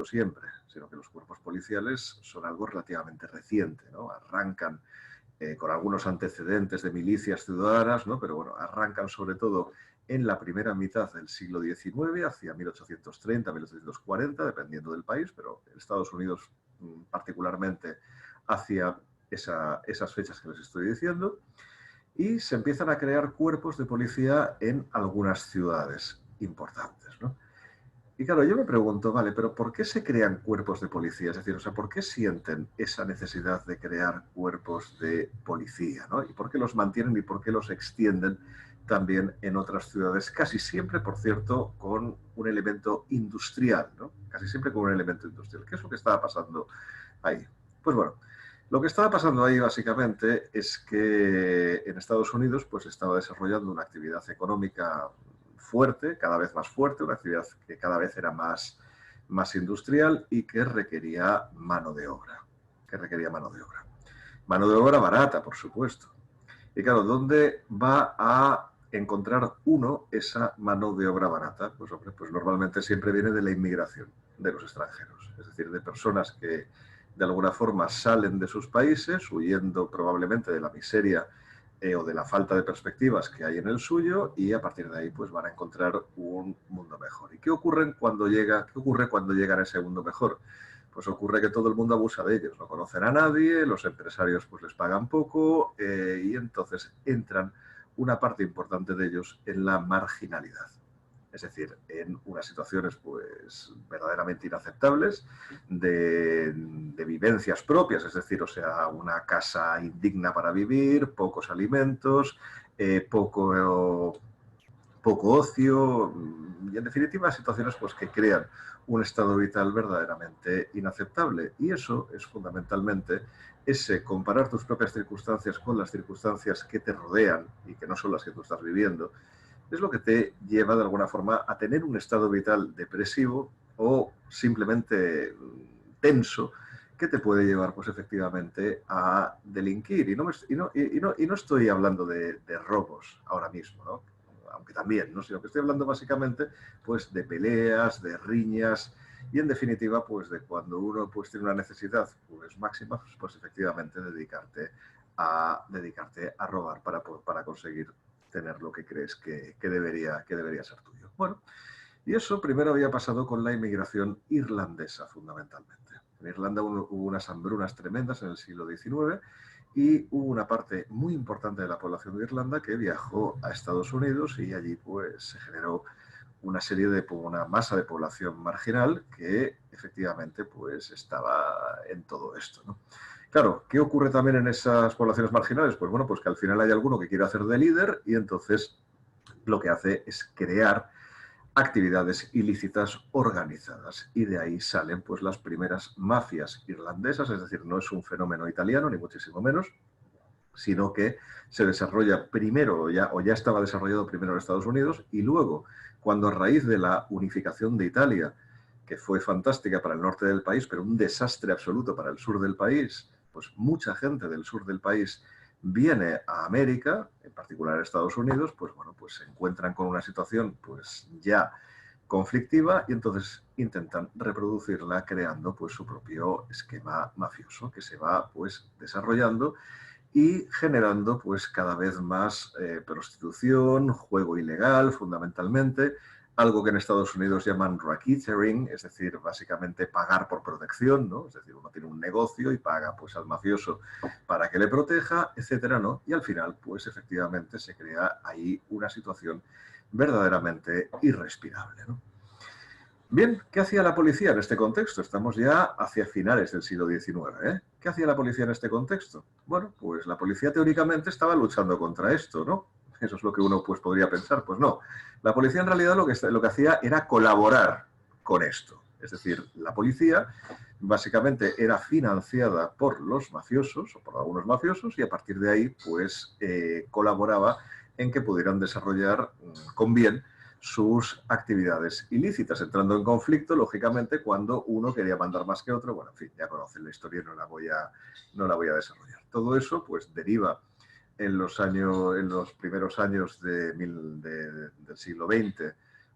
siempre, sino que los cuerpos policiales son algo relativamente reciente, ¿no? Arrancan con algunos antecedentes de milicias ciudadanas, ¿no? Pero bueno, arrancan sobre todo en la primera mitad del siglo XIX, hacia 1830, 1840, dependiendo del país, pero en Estados Unidos particularmente hacia esas fechas que les estoy diciendo, y se empiezan a crear cuerpos de policía en algunas ciudades importantes, ¿no? Y claro, yo me pregunto, vale, pero ¿por qué se crean cuerpos de policía? Es decir, o sea, ¿por qué sienten esa necesidad de crear cuerpos de policía, ¿no? ¿Y por qué los mantienen y por qué los extienden también en otras ciudades? Casi siempre, por cierto, con un elemento industrial, ¿no? Casi siempre con un elemento industrial. ¿Qué es lo que estaba pasando ahí? Pues bueno, lo que estaba pasando ahí básicamente es que en Estados Unidos pues estaba desarrollando una actividad económica fuerte, cada vez más fuerte, una actividad que cada vez era más industrial y que requería mano de obra, Mano de obra barata, por supuesto. Y claro, ¿dónde va a encontrar uno esa mano de obra barata? Pues hombre, pues normalmente siempre viene de la inmigración de los extranjeros, es decir, de personas que de alguna forma salen de sus países huyendo probablemente de la miseria o de la falta de perspectivas que hay en el suyo, y a partir de ahí pues van a encontrar un mundo mejor. ¿Y qué ocurre cuando llegan a ese mundo mejor? Pues ocurre que todo el mundo abusa de ellos, no conocen a nadie, los empresarios pues les pagan poco y entonces entran una parte importante de ellos en la marginalidad. Es decir, en unas situaciones pues verdaderamente inaceptables de vivencias propias, es decir, o sea, una casa indigna para vivir, pocos alimentos, poco ocio y en definitiva situaciones pues que crean un estado vital verdaderamente inaceptable. Y eso es fundamentalmente ese comparar tus propias circunstancias con las circunstancias que te rodean y que no son las que tú estás viviendo, es lo que te lleva de alguna forma a tener un estado vital depresivo o simplemente tenso, que te puede llevar pues efectivamente a delinquir. Y no estoy hablando de robos ahora mismo, ¿no? Aunque también, ¿no? Sino que estoy hablando básicamente pues de peleas, de riñas y en definitiva pues de cuando uno pues tiene una necesidad pues máxima, pues efectivamente dedicarte a robar para conseguir tener lo que crees que debería ser tuyo. Bueno, y eso primero había pasado con la inmigración irlandesa, fundamentalmente. En Irlanda hubo unas hambrunas tremendas en el siglo XIX y hubo una parte muy importante de la población de Irlanda que viajó a Estados Unidos y allí pues se generó una masa de población marginal que efectivamente pues estaba en todo esto, ¿no? Claro, ¿qué ocurre también en esas poblaciones marginales? Pues bueno, pues que al final hay alguno que quiere hacer de líder y entonces lo que hace es crear actividades ilícitas organizadas y de ahí salen pues las primeras mafias irlandesas, es decir, no es un fenómeno italiano ni muchísimo menos, sino que se desarrolla primero o ya estaba desarrollado primero en Estados Unidos y luego cuando a raíz de la unificación de Italia, que fue fantástica para el norte del país, pero un desastre absoluto para el sur del país, pues mucha gente del sur del país viene a América, en particular a Estados Unidos, pues bueno, pues se encuentran con una situación pues ya conflictiva y entonces intentan reproducirla creando pues su propio esquema mafioso que se va pues desarrollando y generando pues cada vez más prostitución, juego ilegal fundamentalmente, algo que en Estados Unidos llaman racketeering, es decir, básicamente pagar por protección, ¿no? Es decir, uno tiene un negocio y paga pues al mafioso para que le proteja, etcétera, ¿no? Y al final, pues efectivamente se crea ahí una situación verdaderamente irrespirable, ¿no? Bien, ¿qué hacía la policía en este contexto? Estamos ya hacia finales del siglo XIX, ¿eh? ¿Qué hacía la policía en este contexto? Bueno, pues la policía teóricamente estaba luchando contra esto, ¿no? Eso es lo que uno pues, podría pensar. Pues no, la policía en realidad lo que hacía era colaborar con esto. Es decir, la policía básicamente era financiada por los mafiosos o por algunos mafiosos y a partir de ahí pues colaboraba en que pudieran desarrollar con bien sus actividades ilícitas, entrando en conflicto, lógicamente, cuando uno quería mandar más que otro. Bueno, en fin, ya conocen la historia y no la voy a desarrollar. Todo eso, pues, deriva en los primeros años del siglo XX,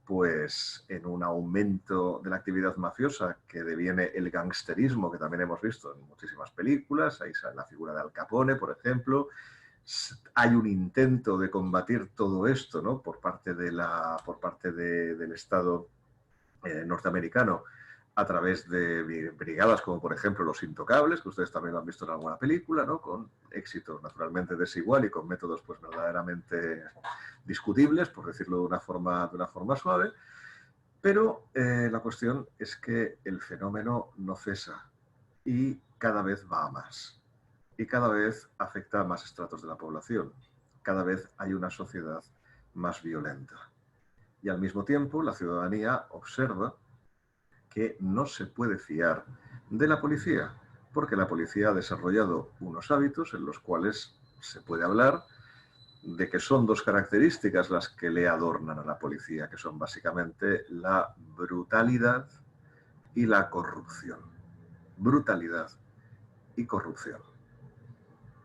pues en un aumento de la actividad mafiosa que deviene el gangsterismo, que también hemos visto en muchísimas películas. Ahí sale la figura de Al Capone, por ejemplo. Hay un intento de combatir todo esto, ¿no? por parte del Estado norteamericano, a través de brigadas como por ejemplo Los Intocables, que ustedes también lo han visto en alguna película, ¿no? Con éxito naturalmente desigual y con métodos pues verdaderamente discutibles, por decirlo de una forma suave. Pero la cuestión es que el fenómeno no cesa y cada vez va a más. Y cada vez afecta a más estratos de la población. Cada vez hay una sociedad más violenta. Y al mismo tiempo la ciudadanía observa que no se puede fiar de la policía, porque la policía ha desarrollado unos hábitos en los cuales se puede hablar de que son dos características las que le adornan a la policía, que son básicamente la brutalidad y la corrupción. Brutalidad y corrupción.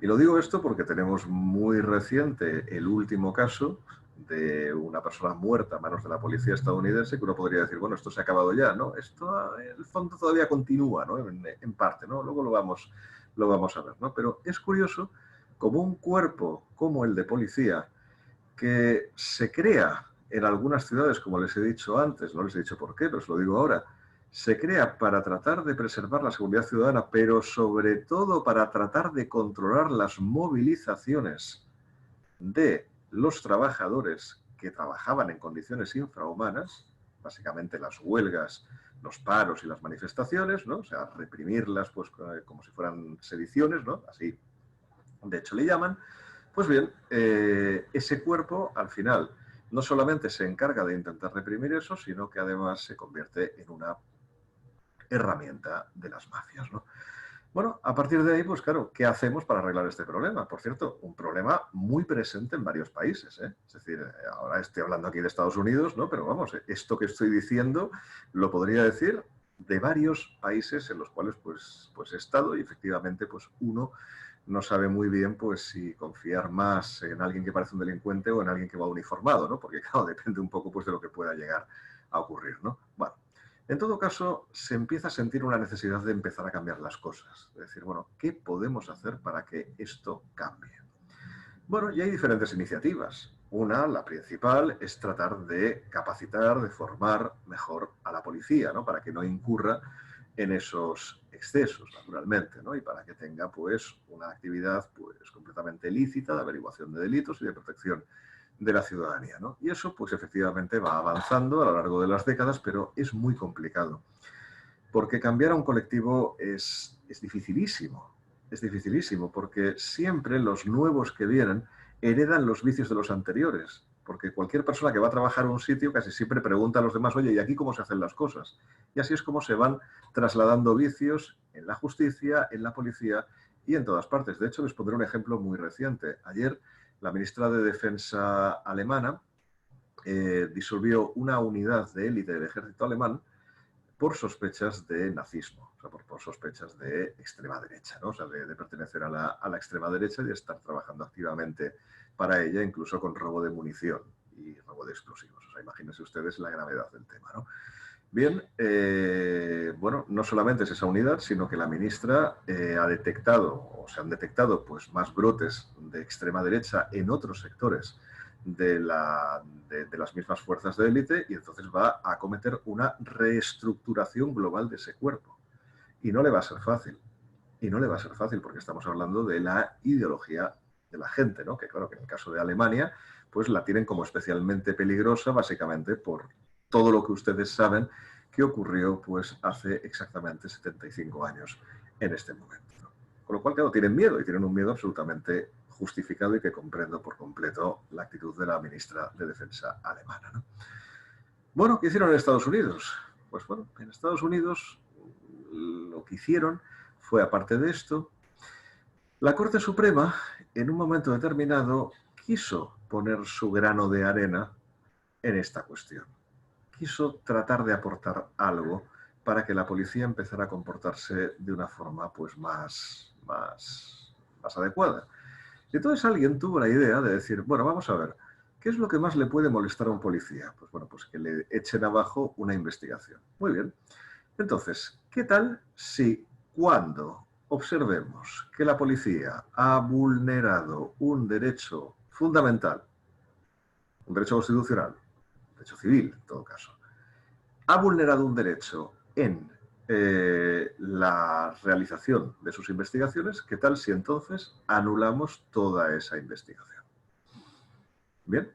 Y lo digo esto porque tenemos muy reciente el último caso de una persona muerta a manos de la policía estadounidense, que uno podría decir, bueno, esto se ha acabado ya, ¿no? Esto, en el fondo, todavía continúa, ¿no? En parte, ¿no? Luego lo vamos a ver, ¿no? Pero es curioso como un cuerpo como el de policía, que se crea en algunas ciudades, como les he dicho antes, no les he dicho por qué, pero os lo digo ahora, se crea para tratar de preservar la seguridad ciudadana, pero sobre todo para tratar de controlar las movilizaciones de los trabajadores que trabajaban en condiciones infrahumanas, básicamente las huelgas, los paros y las manifestaciones, ¿no? O sea, reprimirlas pues, como si fueran sediciones, ¿no? Así, de hecho, le llaman. Pues bien, ese cuerpo, al final, no solamente se encarga de intentar reprimir eso, sino que además se convierte en una herramienta de las mafias, ¿no? Bueno, a partir de ahí, pues claro, ¿qué hacemos para arreglar este problema? Por cierto, un problema muy presente en varios países, ¿eh? Es decir, ahora estoy hablando aquí de Estados Unidos, ¿no? Pero vamos, esto que estoy diciendo lo podría decir de varios países en los cuales pues he estado y efectivamente pues uno no sabe muy bien pues si confiar más en alguien que parece un delincuente o en alguien que va uniformado, ¿no? Porque claro, depende un poco pues de lo que pueda llegar a ocurrir, ¿no? Bueno, en todo caso, se empieza a sentir una necesidad de empezar a cambiar las cosas. Es decir, bueno, ¿qué podemos hacer para que esto cambie? Bueno, y hay diferentes iniciativas. Una, la principal, es tratar de capacitar, de formar mejor a la policía, ¿no? Para que no incurra en esos excesos, naturalmente, ¿no? Y para que tenga, pues, una actividad, pues, completamente lícita de averiguación de delitos y de protección de la ciudadanía, ¿no? Y eso, pues, efectivamente va avanzando a lo largo de las décadas, pero es muy complicado. Porque cambiar a un colectivo es dificilísimo. Es dificilísimo, porque siempre los nuevos que vienen heredan los vicios de los anteriores. Porque cualquier persona que va a trabajar en un sitio casi siempre pregunta a los demás, oye, ¿y aquí cómo se hacen las cosas? Y así es como se van trasladando vicios en la justicia, en la policía y en todas partes. De hecho, les pondré un ejemplo muy reciente. Ayer, la ministra de Defensa alemana disolvió una unidad de élite del ejército alemán por sospechas de nazismo, o sea, por sospechas de extrema derecha, ¿no? O sea, de pertenecer a la extrema derecha y de estar trabajando activamente para ella, incluso con robo de munición y robo de explosivos. O sea, imagínense ustedes la gravedad del tema, ¿no? Bien, bueno, no solamente es esa unidad, sino que la ministra ha detectado, o se han detectado, pues más brotes de extrema derecha en otros sectores de las mismas fuerzas de élite y entonces va a acometer una reestructuración global de ese cuerpo. Y no le va a ser fácil. Y no le va a ser fácil porque estamos hablando de la ideología de la gente, ¿no? Que claro, que en el caso de Alemania, pues la tienen como especialmente peligrosa, básicamente por todo lo que ustedes saben que ocurrió pues hace exactamente 75 años en este momento. Con lo cual, claro, tienen miedo y tienen un miedo absolutamente justificado y que comprendo por completo la actitud de la ministra de Defensa alemana, ¿no? Bueno, ¿qué hicieron en Estados Unidos? Pues bueno, en Estados Unidos lo que hicieron fue, aparte de esto, la Corte Suprema, en un momento determinado, quiso poner su grano de arena en esta cuestión. Quiso tratar de aportar algo para que la policía empezara a comportarse de una forma pues más adecuada. Y entonces alguien tuvo la idea de decir, bueno, vamos a ver, ¿Qué es lo que más le puede molestar a un policía? Pues bueno, pues que le echen abajo una investigación. Muy bien. Entonces, ¿qué tal si cuando observemos que la policía ha vulnerado un derecho fundamental, un derecho constitucional, un derecho civil en todo caso, ha vulnerado un derecho en la realización de sus investigaciones, ¿qué tal si entonces anulamos toda esa investigación? Bien,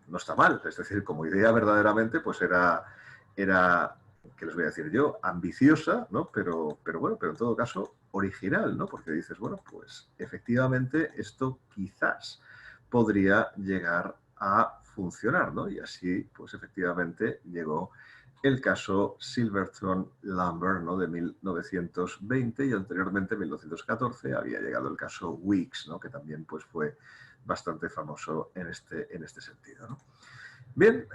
no está mal, es decir, como idea verdaderamente pues era ¿qué les voy a decir yo? Ambiciosa, ¿no? Pero bueno, pero en todo caso original, ¿no? Porque dices, bueno, pues efectivamente esto quizás podría llegar a funcionar, ¿no? Y así, pues efectivamente llegó el caso Silverton-Lambert, ¿no? De 1920 y anteriormente, en 1914, había llegado el caso Weeks, ¿no? Que también pues fue bastante famoso en este sentido, ¿no? Bien,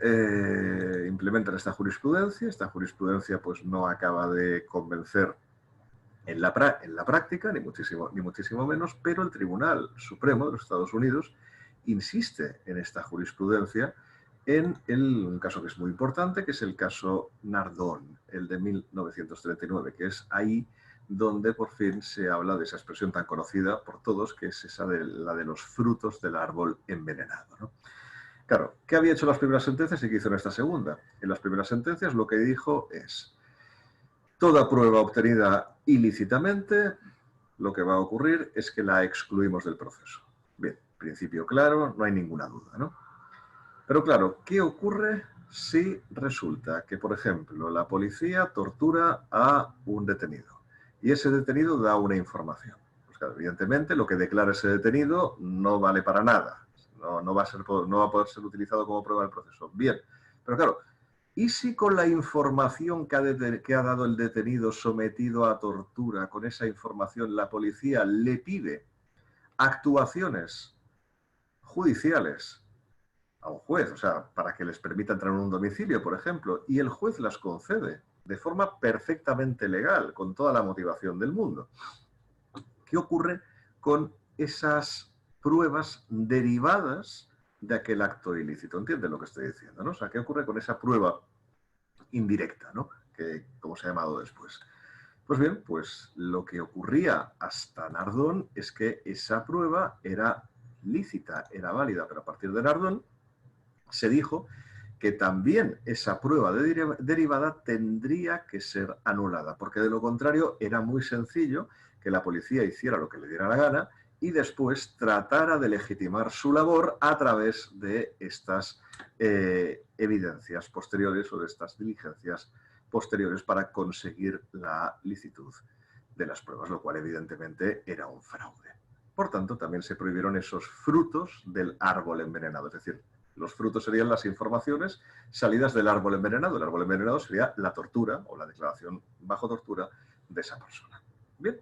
implementan esta jurisprudencia pues no acaba de convencer en la práctica, ni muchísimo menos, pero el Tribunal Supremo de los Estados Unidos insiste en esta jurisprudencia en un caso que es muy importante, que es el caso Nardone, el de 1939, que es ahí donde por fin se habla de esa expresión tan conocida por todos, que es esa de la de los frutos del árbol envenenado, ¿no? Claro, ¿qué había hecho en las primeras sentencias y qué hizo en esta segunda? En las primeras sentencias lo que dijo es: toda prueba obtenida ilícitamente, lo que va a ocurrir es que la excluimos del proceso. Bien, principio claro, no hay ninguna duda, ¿no? Pero claro, ¿qué ocurre si resulta que, por ejemplo, la policía tortura a un detenido y ese detenido da una información? Pues claro, evidentemente lo que declara ese detenido no vale para nada, no va a poder ser utilizado como prueba del proceso. Bien, pero claro, ¿y si con la información que ha dado el detenido sometido a tortura, con esa información la policía le pide actuaciones judiciales a un juez, o sea, para que les permita entrar en un domicilio, por ejemplo, y el juez las concede de forma perfectamente legal, con toda la motivación del mundo? ¿Qué ocurre con esas pruebas derivadas de aquel acto ilícito? ¿Entienden lo que estoy diciendo, no? O sea, ¿qué ocurre con esa prueba indirecta, ¿no? Que, como se ha llamado después? Pues bien, pues lo que ocurría hasta Nardone es que esa prueba era lícita, era válida, pero a partir de Nardone se dijo que también esa prueba derivada tendría que ser anulada, porque de lo contrario era muy sencillo que la policía hiciera lo que le diera la gana y después tratara de legitimar su labor a través de estas evidencias posteriores o de estas diligencias posteriores para conseguir la licitud de las pruebas, lo cual evidentemente era un fraude. Por tanto, también se prohibieron esos frutos del árbol envenenado, es decir, los frutos serían las informaciones salidas del árbol envenenado. El árbol envenenado sería la tortura o la declaración bajo tortura de esa persona. Bien,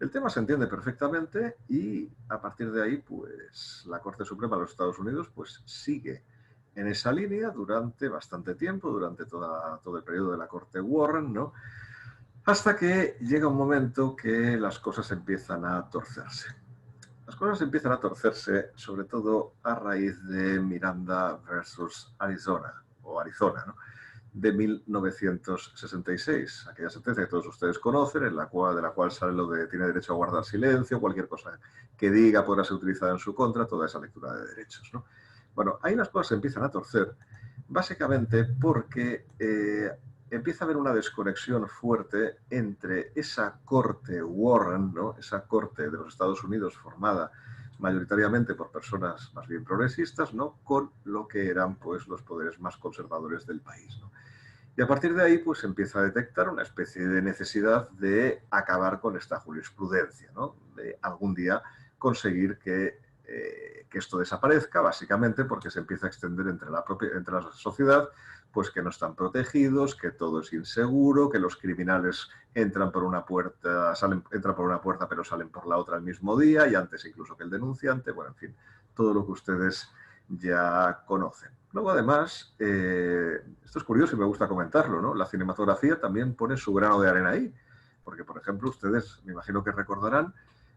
el tema se entiende perfectamente y a partir de ahí, pues la Corte Suprema de los Estados Unidos pues sigue en esa línea durante bastante tiempo, durante todo el periodo de la Corte Warren, ¿no? Hasta que llega un momento que las cosas empiezan a torcerse. Las cosas empiezan a torcerse, sobre todo a raíz de Miranda versus Arizona, o Arizona, ¿no? De 1966. Aquella sentencia que todos ustedes conocen, de la cual sale lo de tiene derecho a guardar silencio, cualquier cosa que diga podrá ser utilizada en su contra, toda esa lectura de derechos, ¿no? Bueno, ahí las cosas se empiezan a torcer, básicamente porque empieza a haber una desconexión fuerte entre esa corte Warren, ¿no? Esa corte de los Estados Unidos formada mayoritariamente por personas más bien progresistas, ¿no? Con lo que eran pues los poderes más conservadores del país, ¿no? Y a partir de ahí pues se empieza a detectar una especie de necesidad de acabar con esta jurisprudencia, ¿no? De algún día conseguir que esto desaparezca, básicamente porque se empieza a extender entre la sociedad, pues que no están protegidos, que todo es inseguro, que los criminales entran por una puerta pero salen por la otra el mismo día y antes incluso que el denunciante, bueno, en fin, todo lo que ustedes ya conocen. Luego, además, esto es curioso y me gusta comentarlo, ¿no? La cinematografía también pone su grano de arena ahí, porque, por ejemplo, ustedes me imagino que recordarán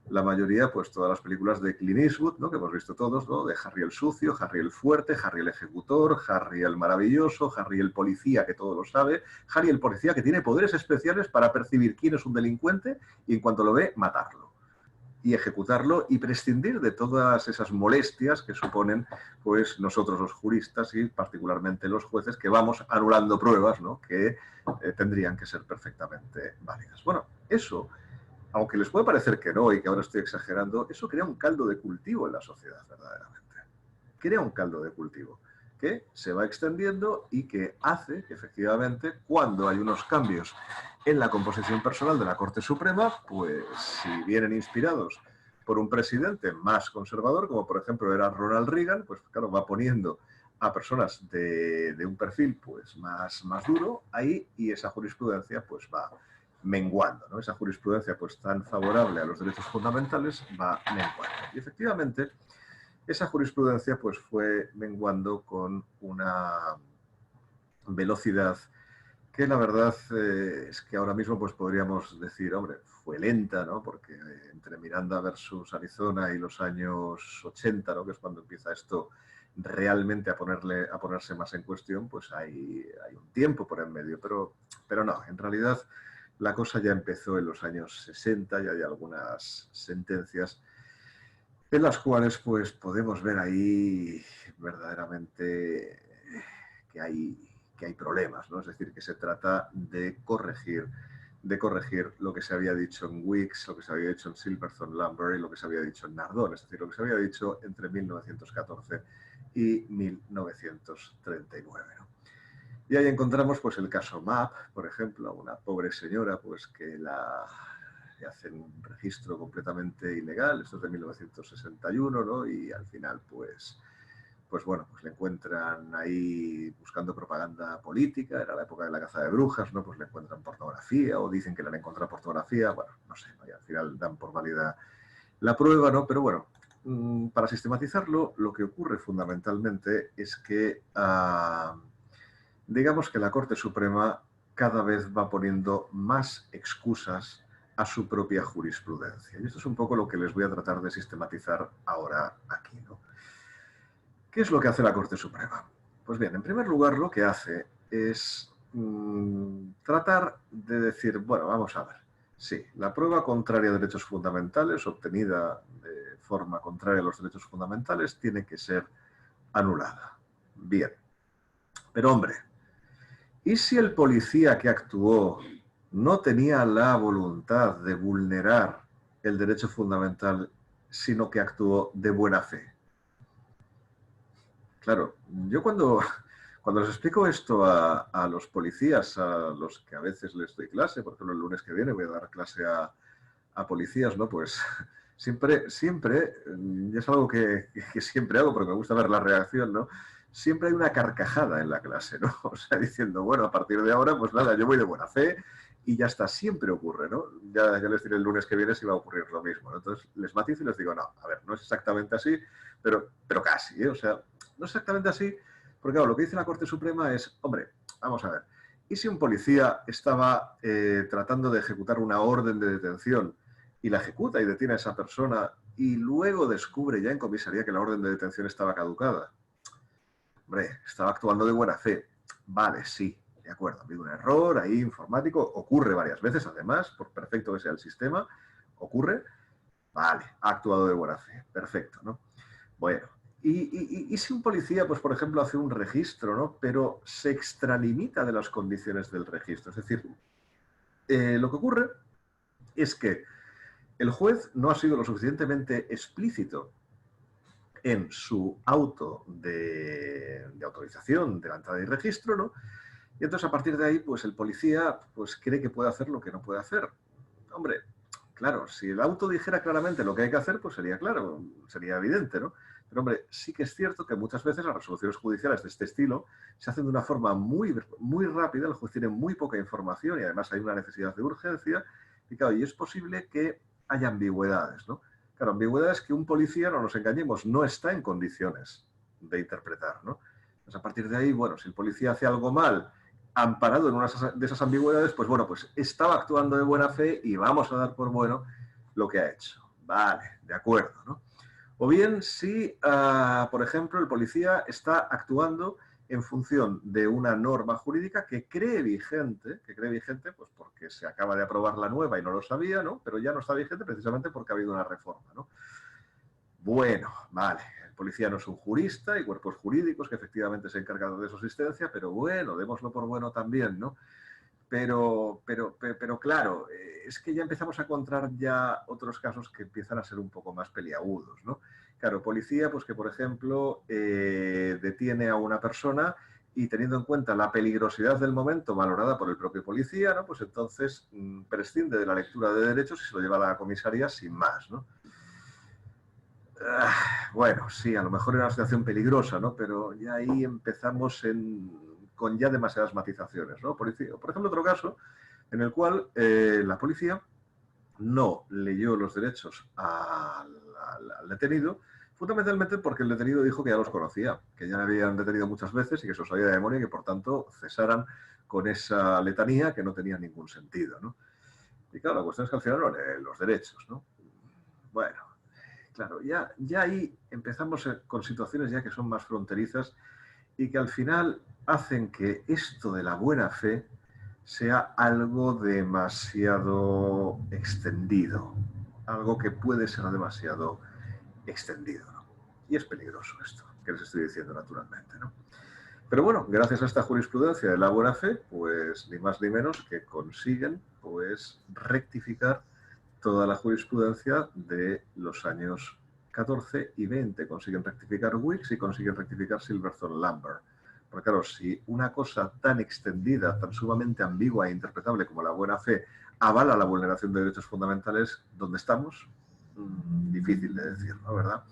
la mayoría, pues todas las películas de Clint Eastwood, ¿no? Que hemos visto todos, ¿no? De Harry el sucio, Harry el fuerte, Harry el ejecutor, Harry el maravilloso, Harry el policía que todo lo sabe, Harry el policía que tiene poderes especiales para percibir quién es un delincuente y en cuanto lo ve, matarlo y ejecutarlo y prescindir de todas esas molestias que suponen pues nosotros los juristas y particularmente los jueces que vamos anulando pruebas, ¿no? Que tendrían que ser perfectamente válidas. Bueno, eso, aunque les puede parecer que no y que ahora estoy exagerando, eso crea un caldo de cultivo en la sociedad verdaderamente. Crea un caldo de cultivo que se va extendiendo y que hace que efectivamente cuando hay unos cambios en la composición personal de la Corte Suprema, pues si vienen inspirados por un presidente más conservador, como por ejemplo era Ronald Reagan, pues claro, va poniendo a personas de un perfil pues más duro ahí y esa jurisprudencia pues va menguando, ¿no? Esa jurisprudencia pues tan favorable a los derechos fundamentales va menguando. Y efectivamente esa jurisprudencia pues fue menguando con una velocidad que la verdad es que ahora mismo pues podríamos decir, hombre, fue lenta, ¿no? Porque entre Miranda versus Arizona y los años 80, ¿no? Que es cuando empieza esto realmente a ponerse más en cuestión, pues hay un tiempo por en medio, pero no, en realidad la cosa ya empezó en los años 60, ya hay algunas sentencias en las cuales pues podemos ver ahí verdaderamente que hay problemas, ¿no? Es decir, que se trata de corregir lo que se había dicho en Weeks, lo que se había dicho en Silverthorne Lumber y lo que se había dicho en Nardone, es decir, lo que se había dicho entre 1914 y 1939, ¿no? Y ahí encontramos pues el caso Mapp, por ejemplo, una pobre señora pues que le hacen un registro completamente ilegal, esto es de 1961, ¿no? Y al final pues bueno, pues le encuentran ahí buscando propaganda política, era la época de la caza de brujas, ¿no? Pues le encuentran pornografía o dicen que le han encontrado pornografía, bueno, no sé, ¿no? Y al final dan por válida la prueba, ¿no? Pero bueno, para sistematizarlo, lo que ocurre fundamentalmente es que digamos que la Corte Suprema cada vez va poniendo más excusas a su propia jurisprudencia. Y esto es un poco lo que les voy a tratar de sistematizar ahora aquí, ¿no? ¿Qué es lo que hace la Corte Suprema? Pues bien, en primer lugar lo que hace es tratar de decir, bueno, vamos a ver, sí, la prueba contraria a derechos fundamentales, obtenida de forma contraria a los derechos fundamentales, tiene que ser anulada. Bien, pero hombre, ¿y si el policía que actuó no tenía la voluntad de vulnerar el derecho fundamental, sino que actuó de buena fe? Claro, yo cuando les explico esto a los policías, a los que a veces les doy clase, por ejemplo, el lunes que viene voy a dar clase a policías, ¿no? Pues siempre, y es algo que siempre hago porque me gusta ver la reacción, ¿no? Siempre hay una carcajada en la clase, ¿no? O sea, diciendo, bueno, a partir de ahora, pues nada, yo voy de buena fe y ya está, siempre ocurre, ¿no? Ya les diré el lunes que viene si va a ocurrir lo mismo, ¿no? Entonces les matizo y les digo, no, a ver, no es exactamente así, pero casi, ¿eh? O sea, no es exactamente así, porque claro, lo que dice la Corte Suprema es, hombre, vamos a ver, ¿y si un policía estaba tratando de ejecutar una orden de detención y la ejecuta y detiene a esa persona y luego descubre ya en comisaría que la orden de detención estaba caducada? Hombre, estaba actuando de buena fe. Vale, sí, de acuerdo, ha habido un error ahí informático, ocurre varias veces además, por perfecto que sea el sistema, ocurre, vale, ha actuado de buena fe, perfecto, ¿no? Bueno, y si un policía, pues por ejemplo, hace un registro, ¿no? Pero se extralimita de las condiciones del registro. Es decir, lo que ocurre es que el juez no ha sido lo suficientemente explícito en su auto de autorización de la entrada y registro, ¿no? Y entonces a partir de ahí, pues el policía pues cree que puede hacer lo que no puede hacer. Hombre, claro, si el auto dijera claramente lo que hay que hacer, pues sería claro, sería evidente, ¿no? Pero hombre, sí que es cierto que muchas veces las resoluciones judiciales de este estilo se hacen de una forma muy rápida, el juez tiene muy poca información y además hay una necesidad de urgencia y claro, y es posible que haya ambigüedades, ¿no? Claro, ambigüedades que un policía, no nos engañemos, no está en condiciones de interpretar, ¿no? Entonces a partir de ahí, bueno, si el policía hace algo mal amparado en una de esas ambigüedades, pues bueno, pues estaba actuando de buena fe y vamos a dar por bueno lo que ha hecho. Vale, de acuerdo, ¿no? O bien si, por ejemplo, el policía está actuando en función de una norma jurídica que cree vigente, pues porque se acaba de aprobar la nueva y no lo sabía, ¿no? Pero ya no está vigente precisamente porque ha habido una reforma, ¿no? Bueno, vale, el policía no es un jurista, hay cuerpos jurídicos que efectivamente se encargan de su asistencia, pero bueno, démoslo por bueno también, ¿no? Pero claro, es que ya empezamos a encontrar ya otros casos que empiezan a ser un poco más peliagudos, ¿no? Claro, policía, pues que por ejemplo detiene a una persona y teniendo en cuenta la peligrosidad del momento valorada por el propio policía, ¿no? Pues entonces prescinde de la lectura de derechos y se lo lleva a la comisaría sin más, ¿no? Bueno, sí, a lo mejor era una situación peligrosa, ¿no? Pero ya ahí empezamos con ya demasiadas matizaciones, ¿no? Por ejemplo, otro caso en el cual la policía no leyó los derechos al detenido, fundamentalmente porque el detenido dijo que ya los conocía, que ya le habían detenido muchas veces y que se los sabía de memoria y que por tanto cesaran con esa letanía que no tenía ningún sentido, ¿no? Y claro, la cuestión es que al final no lee los derechos, ¿no? Bueno, claro, ya ahí empezamos con situaciones ya que son más fronterizas y que al final hacen que esto de la buena fe sea algo demasiado extendido, algo que puede ser demasiado extendido, ¿no? Y es peligroso esto, que les estoy diciendo naturalmente, ¿no? Pero bueno, gracias a esta jurisprudencia de la buena fe, pues ni más ni menos que consiguen pues rectificar toda la jurisprudencia de los años 14 y 20. Consiguen rectificar Weeks y consiguen rectificar Silverthorne Lambert. Porque claro, si una cosa tan extendida, tan sumamente ambigua e interpretable como la buena fe avala la vulneración de derechos fundamentales, ¿dónde estamos? Difícil de decir, ¿no? ¿Verdad?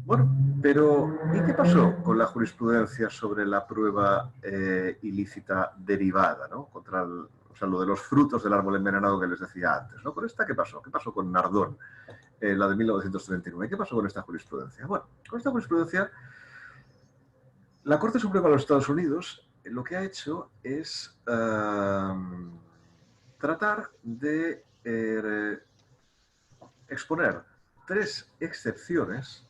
Bueno, pero ¿y qué pasó con la jurisprudencia sobre la prueba ilícita derivada, ¿no? O sea, lo de los frutos del árbol envenenado que les decía antes, ¿no? ¿Con esta qué pasó? ¿Qué pasó con Nardón, la de 1939? ¿Qué pasó con esta jurisprudencia? Bueno, con esta jurisprudencia, la Corte Suprema de los Estados Unidos lo que ha hecho es tratar de exponer tres excepciones,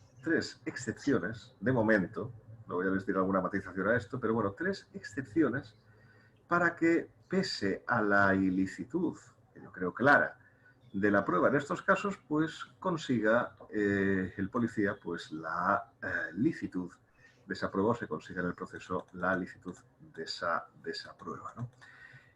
de momento, no voy a decir alguna matización a esto, pero bueno, tres excepciones para que, pese a la ilicitud, que yo creo clara, de la prueba en estos casos, pues consiga el policía pues la licitud de esa prueba o se consiga en el proceso la licitud de esa prueba, ¿no?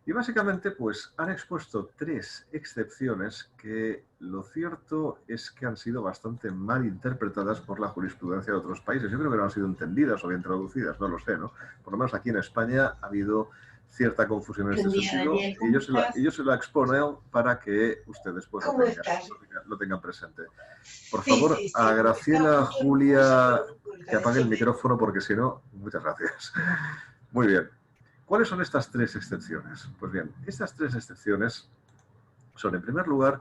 Y básicamente, pues han expuesto tres excepciones que lo cierto es que han sido bastante mal interpretadas por la jurisprudencia de otros países. Yo creo que no han sido entendidas o bien traducidas, no lo sé, ¿no? Por lo menos aquí en España ha habido cierta confusión en este sentido y yo se la expongo para que ustedes pues lo tengan presente. Por favor, a Graciela, Julia, que apague el micrófono porque si no, muchas gracias. Muy bien. ¿Cuáles son estas tres excepciones? Pues bien, estas tres excepciones son, en primer lugar,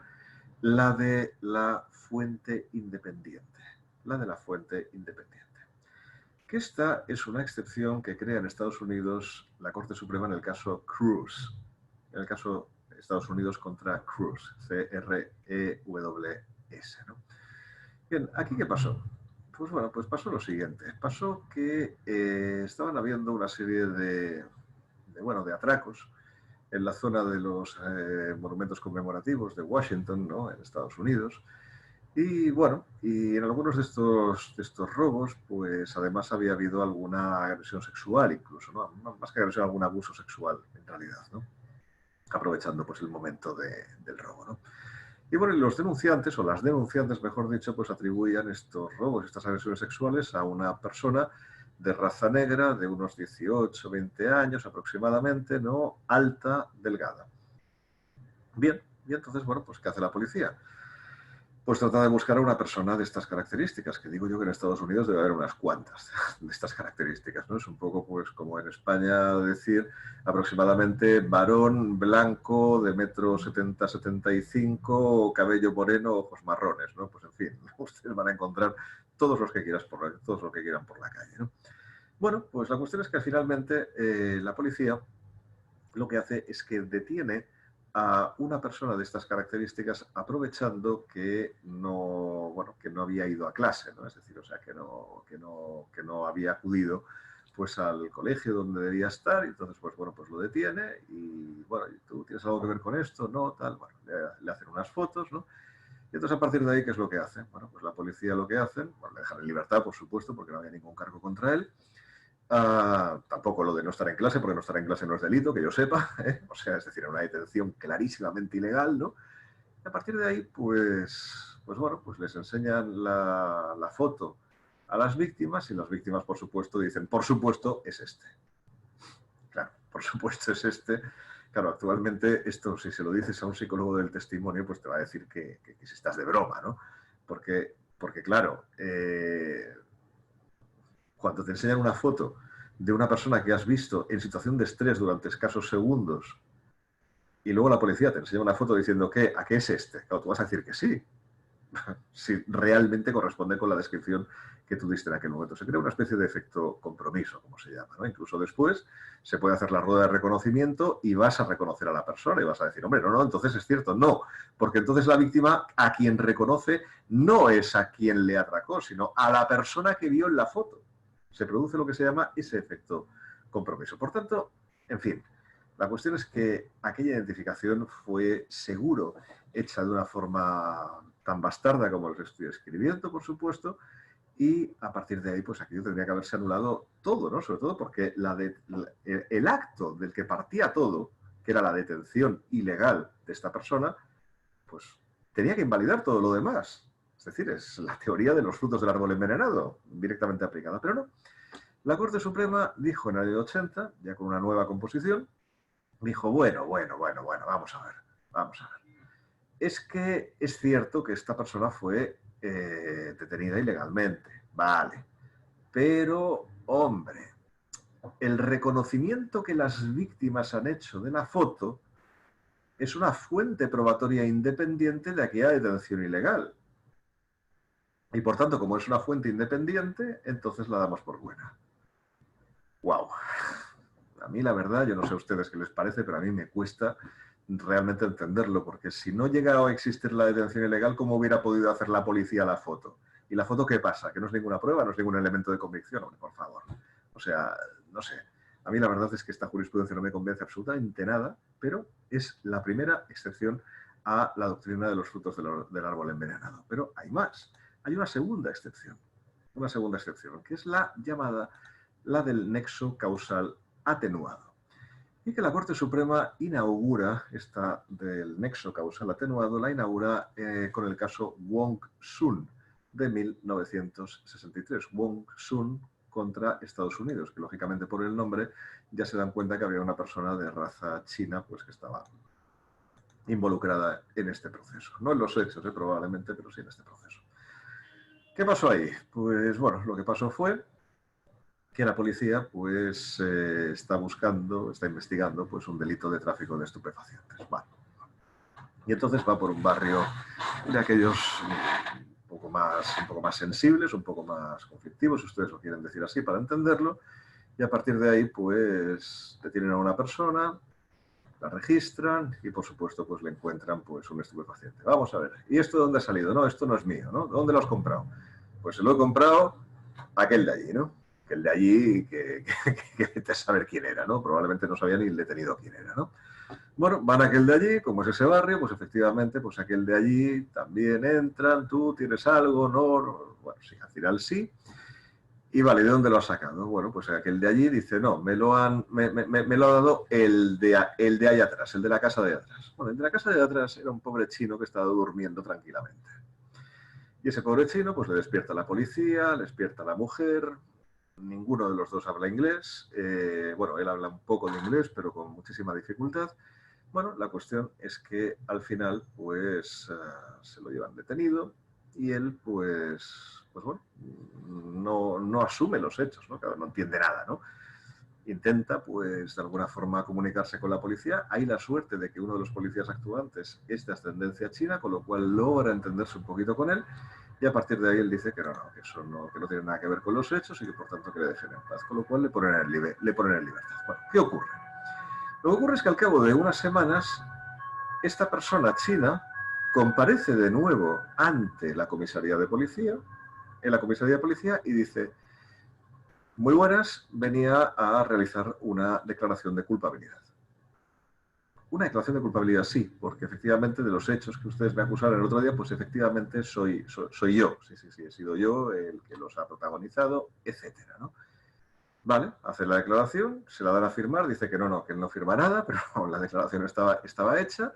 la de la fuente independiente. La de la fuente independiente. Que esta es una excepción que crea en Estados Unidos la Corte Suprema en el caso Cruz. En el caso de Estados Unidos contra Cruz. C-R-E-W-S, ¿no? Bien, ¿aquí qué pasó? Pues bueno, pues pasó lo siguiente. Pasó que estaban habiendo una serie de atracos en la zona de los monumentos conmemorativos de Washington, ¿no? En Estados Unidos. Y bueno, y en algunos de estos robos, pues además había habido alguna agresión sexual incluso, ¿no? Más que agresión, algún abuso sexual en realidad, ¿no? Aprovechando pues el momento del robo, ¿no? Y bueno, y los denunciantes, o las denunciantes, mejor dicho, pues atribuían estos robos, estas agresiones sexuales a una persona de raza negra, de unos 18, 20 años aproximadamente, ¿no? Alta, delgada. Bien, y entonces, bueno, pues ¿qué hace la policía? Pues trata de buscar a una persona de estas características, que digo yo que en Estados Unidos debe haber unas cuantas de estas características, ¿no? Es un poco pues como en España decir aproximadamente varón blanco de 1,70 m, 75 m, cabello moreno, ojos marrones, ¿no? Pues en fin, ustedes van a encontrar todos los que quieran por la calle, ¿no? Bueno, pues la cuestión es que finalmente la policía lo que hace es que detiene a una persona de estas características aprovechando que no, bueno, que no había ido a clase, ¿no? Es decir, o sea, que no había acudido pues al colegio donde debía estar, y entonces pues bueno, pues lo detiene y bueno, ¿tú tienes algo que ver con esto? No, tal, bueno, le hacen unas fotos, ¿no? Y entonces a partir de ahí, ¿qué es lo que hacen? Bueno, pues la policía lo que hacen, bueno, le dejan en libertad, por supuesto, porque no había ningún cargo contra él. Tampoco lo de no estar en clase, porque no estar en clase no es delito, que yo sepa, ¿eh? O sea, es decir, era una detención clarísimamente ilegal, ¿no? Y a partir de ahí, pues bueno, pues les enseñan la foto a las víctimas y las víctimas, por supuesto, dicen, por supuesto, es este. Claro, por supuesto, es este. Claro, actualmente esto, si se lo dices a un psicólogo del testimonio, pues te va a decir que si estás de broma, ¿no? Porque claro, cuando te enseñan una foto de una persona que has visto en situación de estrés durante escasos segundos y luego la policía te enseña una foto diciendo que ¿a qué es este? Claro, tú vas a decir que sí, si realmente corresponde con la descripción que tú diste en aquel momento. Se crea una especie de efecto compromiso, como se llama, ¿no? Incluso después se puede hacer la rueda de reconocimiento y vas a reconocer a la persona y vas a decir, hombre, no, entonces es cierto, no, porque entonces la víctima a quien reconoce no es a quien le atracó, sino a la persona que vio en la foto. Se produce lo que se llama ese efecto compromiso. Por tanto, en fin, la cuestión es que aquella identificación fue seguro hecha de una forma tan bastarda como lo estoy escribiendo, por supuesto, y a partir de ahí, pues aquello tendría que haberse anulado todo, ¿no? Sobre todo porque el acto del que partía todo, que era la detención ilegal de esta persona, pues tenía que invalidar todo lo demás. Es decir, es la teoría de los frutos del árbol envenenado, directamente aplicada. Pero no. La Corte Suprema dijo en el año 80, ya con una nueva composición, dijo, bueno, vamos a ver, vamos a ver. Es que es cierto que esta persona fue detenida ilegalmente, vale, pero, hombre, el reconocimiento que las víctimas han hecho de la foto es una fuente probatoria independiente de aquella detención ilegal. Y por tanto, como es una fuente independiente, entonces la damos por buena. ¡Wow! A mí la verdad, yo no sé a ustedes qué les parece, pero a mí me cuesta realmente entenderlo, porque si no llega a existir la detención ilegal, ¿cómo hubiera podido hacer la policía la foto? ¿Y la foto qué pasa? Que no es ninguna prueba, no es ningún elemento de convicción, hombre, por favor. O sea, no sé. A mí la verdad es que esta jurisprudencia no me convence absolutamente nada, pero es la primera excepción a la doctrina de los frutos del árbol envenenado. Pero hay más. Hay una segunda excepción, que es la llamada, la del nexo causal atenuado. Y que la Corte Suprema inaugura, esta del nexo causal atenuado, la inaugura con el caso Wong Sun de 1963. Wong Sun contra Estados Unidos, que lógicamente por el nombre ya se dan cuenta que había una persona de raza china pues, que estaba involucrada en este proceso. No en los hechos, probablemente, pero sí en este proceso. ¿Qué pasó ahí? Pues bueno, lo que pasó fue que la policía pues está investigando pues un delito de tráfico de estupefacientes. Vale. Y entonces va por un barrio de aquellos un poco más sensibles, un poco más conflictivos, si ustedes lo quieren decir así, para entenderlo, y a partir de ahí pues detienen a una persona, la registran y por supuesto pues le encuentran pues un estupefaciente. Vamos a ver, ¿y esto de dónde ha salido? No, esto no es mío, ¿no? ¿Dónde lo has comprado? Pues se lo he comprado a aquel de allí, ¿no? Que el de allí, que vete a saber quién era, ¿no? Probablemente no sabía ni el detenido quién era, ¿no? Bueno, van a aquel de allí, como es ese barrio, pues efectivamente, pues aquel de allí también entran, tú tienes algo, no, bueno, sí, al final sí. Y vale, ¿de dónde lo has sacado? Bueno, pues aquel de allí dice, no, me lo ha dado el de ahí atrás, el de la casa de atrás. Bueno, el de la casa de atrás era un pobre chino que estaba durmiendo tranquilamente. Y ese pobre chino, pues le despierta a la policía, le despierta a la mujer. Ninguno de los dos habla inglés. Bueno, él habla un poco de inglés, pero con muchísima dificultad. Bueno, la cuestión es que al final, pues, se lo llevan detenido y él, pues bueno, no asume los hechos, ¿no? Claro, no entiende nada, ¿no? Intenta, pues, de alguna forma comunicarse con la policía. Hay la suerte de que uno de los policías actuantes es de ascendencia china, con lo cual logra entenderse un poquito con él. Y a partir de ahí él dice que que eso no, que no tiene nada que ver con los hechos y que por tanto que le dejen en paz, con lo cual le ponen en libertad. Bueno, ¿qué ocurre? Lo que ocurre es que al cabo de unas semanas esta persona china comparece de nuevo ante la comisaría de policía, en la comisaría de policía, y dice: muy buenas, venía a realizar una declaración de culpabilidad. Una declaración de culpabilidad, sí, porque efectivamente de los hechos que ustedes me acusaron el otro día, pues efectivamente soy yo. Sí, he sido yo el que los ha protagonizado, etcétera, ¿no? Vale, hace la declaración, se la dan a firmar, dice que no, que él no firma nada, pero la declaración estaba hecha,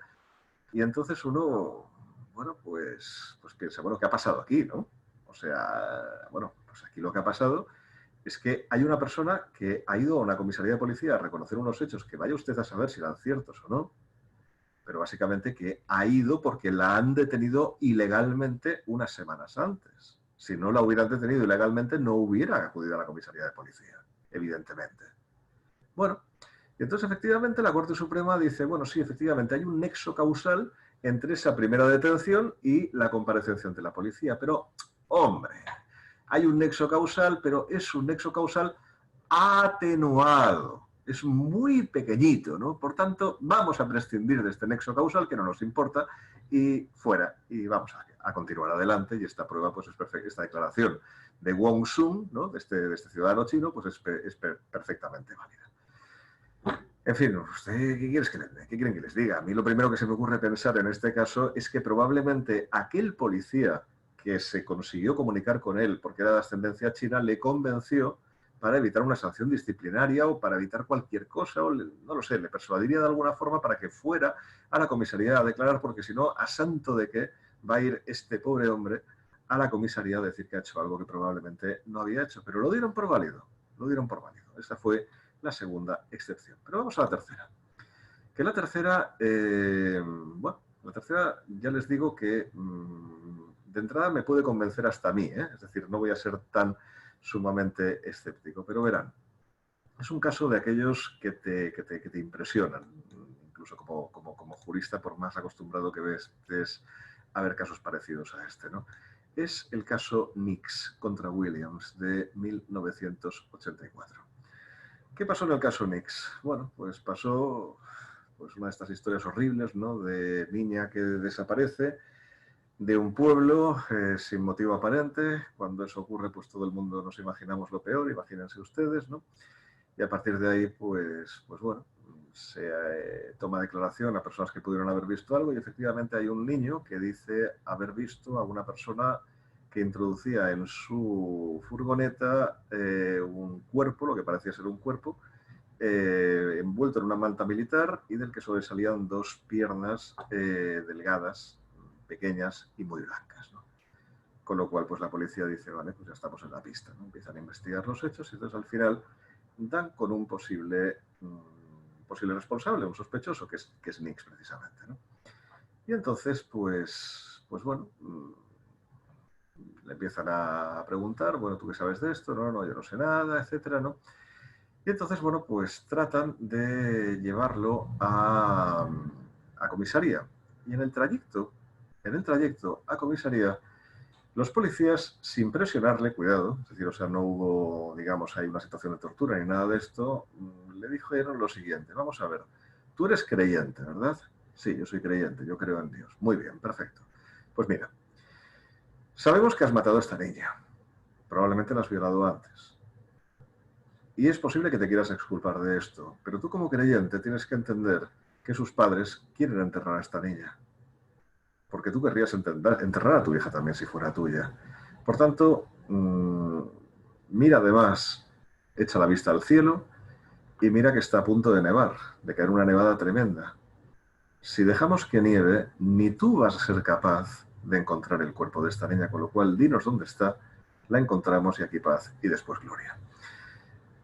y entonces uno, bueno, pues piensa, bueno, ¿qué ha pasado aquí, no? O sea, bueno, pues aquí lo que ha pasado es que hay una persona que ha ido a una comisaría de policía a reconocer unos hechos que vaya usted a saber si eran ciertos o no, pero básicamente que ha ido porque la han detenido ilegalmente unas semanas antes. Si no la hubieran detenido ilegalmente, no hubiera acudido a la comisaría de policía, evidentemente. Bueno, entonces efectivamente la Corte Suprema dice, bueno, sí, efectivamente hay un nexo causal entre esa primera detención y la comparecencia ante la policía, pero, hombre, hay un nexo causal, pero es un nexo causal atenuado. Es muy pequeñito, ¿no? Por tanto, vamos a prescindir de este nexo causal que no nos importa y fuera. Y vamos a continuar adelante. Y esta prueba, pues es perfecta. Esta declaración de Wong Sun, ¿no? de este ciudadano chino, pues es perfectamente válida. En fin, ¿usted qué quieren que les diga? A mí lo primero que se me ocurre pensar en este caso es que probablemente aquel policía que se consiguió comunicar con él porque era de ascendencia china le convenció para evitar una sanción disciplinaria o para evitar cualquier cosa, o no lo sé, le persuadiría de alguna forma para que fuera a la comisaría a declarar, porque si no, a santo de qué va a ir este pobre hombre a la comisaría a decir que ha hecho algo que probablemente no había hecho. Pero lo dieron por válido, lo dieron por válido. Esa fue la segunda excepción. Pero vamos a la tercera. Que la tercera, bueno, la tercera ya les digo que de entrada me puede convencer hasta a mí, ¿eh? Es decir, no voy a ser tan sumamente escéptico, pero verán, es un caso de aquellos que te impresionan, incluso como jurista, por más acostumbrado que estés a ver casos parecidos a este, ¿no? Es el caso Nix contra Williams de 1984. ¿Qué pasó en el caso Nix? Bueno, pues pasó pues una de estas historias horribles, ¿no? De niña que desaparece de un pueblo sin motivo aparente. Cuando eso ocurre, pues todo el mundo nos imaginamos lo peor, imagínense ustedes, ¿no? Y a partir de ahí, pues bueno, se toma declaración a personas que pudieron haber visto algo y efectivamente hay un niño que dice haber visto a una persona que introducía en su furgoneta un cuerpo, lo que parecía ser un cuerpo, envuelto en una manta militar y del que sobresalían dos piernas delgadas, pequeñas y muy blancas, ¿no? Con lo cual, pues la policía dice, vale, pues ya estamos en la pista, ¿no? Empiezan a investigar los hechos y entonces al final dan con un posible responsable, un sospechoso, que es Nix precisamente, ¿no? Y entonces, pues bueno, le empiezan a preguntar, bueno, ¿tú qué sabes de esto? No, yo no sé nada, etcétera, ¿no? Y entonces, bueno, pues tratan de llevarlo a comisaría. Y en el trayecto a comisaría, los policías, sin presionarle, cuidado, es decir, o sea, no hubo, digamos, ahí una situación de tortura ni nada de esto, le dijeron lo siguiente: vamos a ver, tú eres creyente, ¿verdad? Sí, yo soy creyente, yo creo en Dios. Muy bien, perfecto. Pues mira, sabemos que has matado a esta niña. Probablemente la has violado antes. Y es posible que te quieras exculpar de esto, pero tú como creyente tienes que entender que sus padres quieren enterrar a esta niña. Porque tú querrías enterrar a tu hija también si fuera tuya. Por tanto, mira además, echa la vista al cielo y mira que está a punto de nevar, de caer una nevada tremenda. Si dejamos que nieve, ni tú vas a ser capaz de encontrar el cuerpo de esta niña, con lo cual dinos dónde está, la encontramos y aquí paz y después gloria.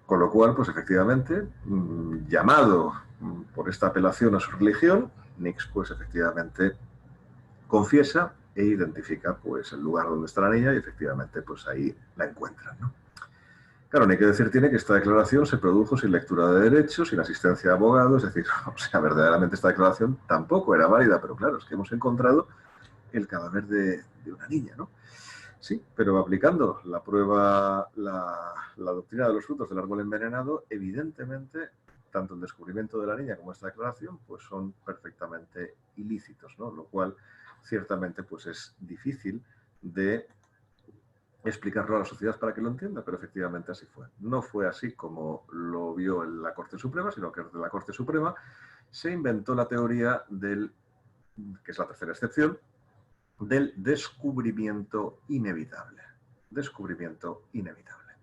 Con lo cual, pues efectivamente, llamado por esta apelación a su religión, Nix pues efectivamente confiesa e identifica pues el lugar donde está la niña y efectivamente pues ahí la encuentran, ¿no? Claro, no hay que decir tiene que esta declaración se produjo sin lectura de derechos, sin asistencia de abogado, es decir, o sea, verdaderamente esta declaración tampoco era válida, pero claro, es que hemos encontrado el cadáver de una niña, ¿no? Sí, pero aplicando la doctrina de los frutos del árbol envenenado, evidentemente tanto el descubrimiento de la niña como esta declaración pues son perfectamente ilícitos, ¿no? Lo cual ciertamente pues es difícil de explicarlo a la sociedad para que lo entienda, pero efectivamente así fue. No fue así como lo vio en la Corte Suprema, sino que desde la Corte Suprema se inventó la teoría del, que es la tercera excepción, del descubrimiento inevitable. Descubrimiento inevitable.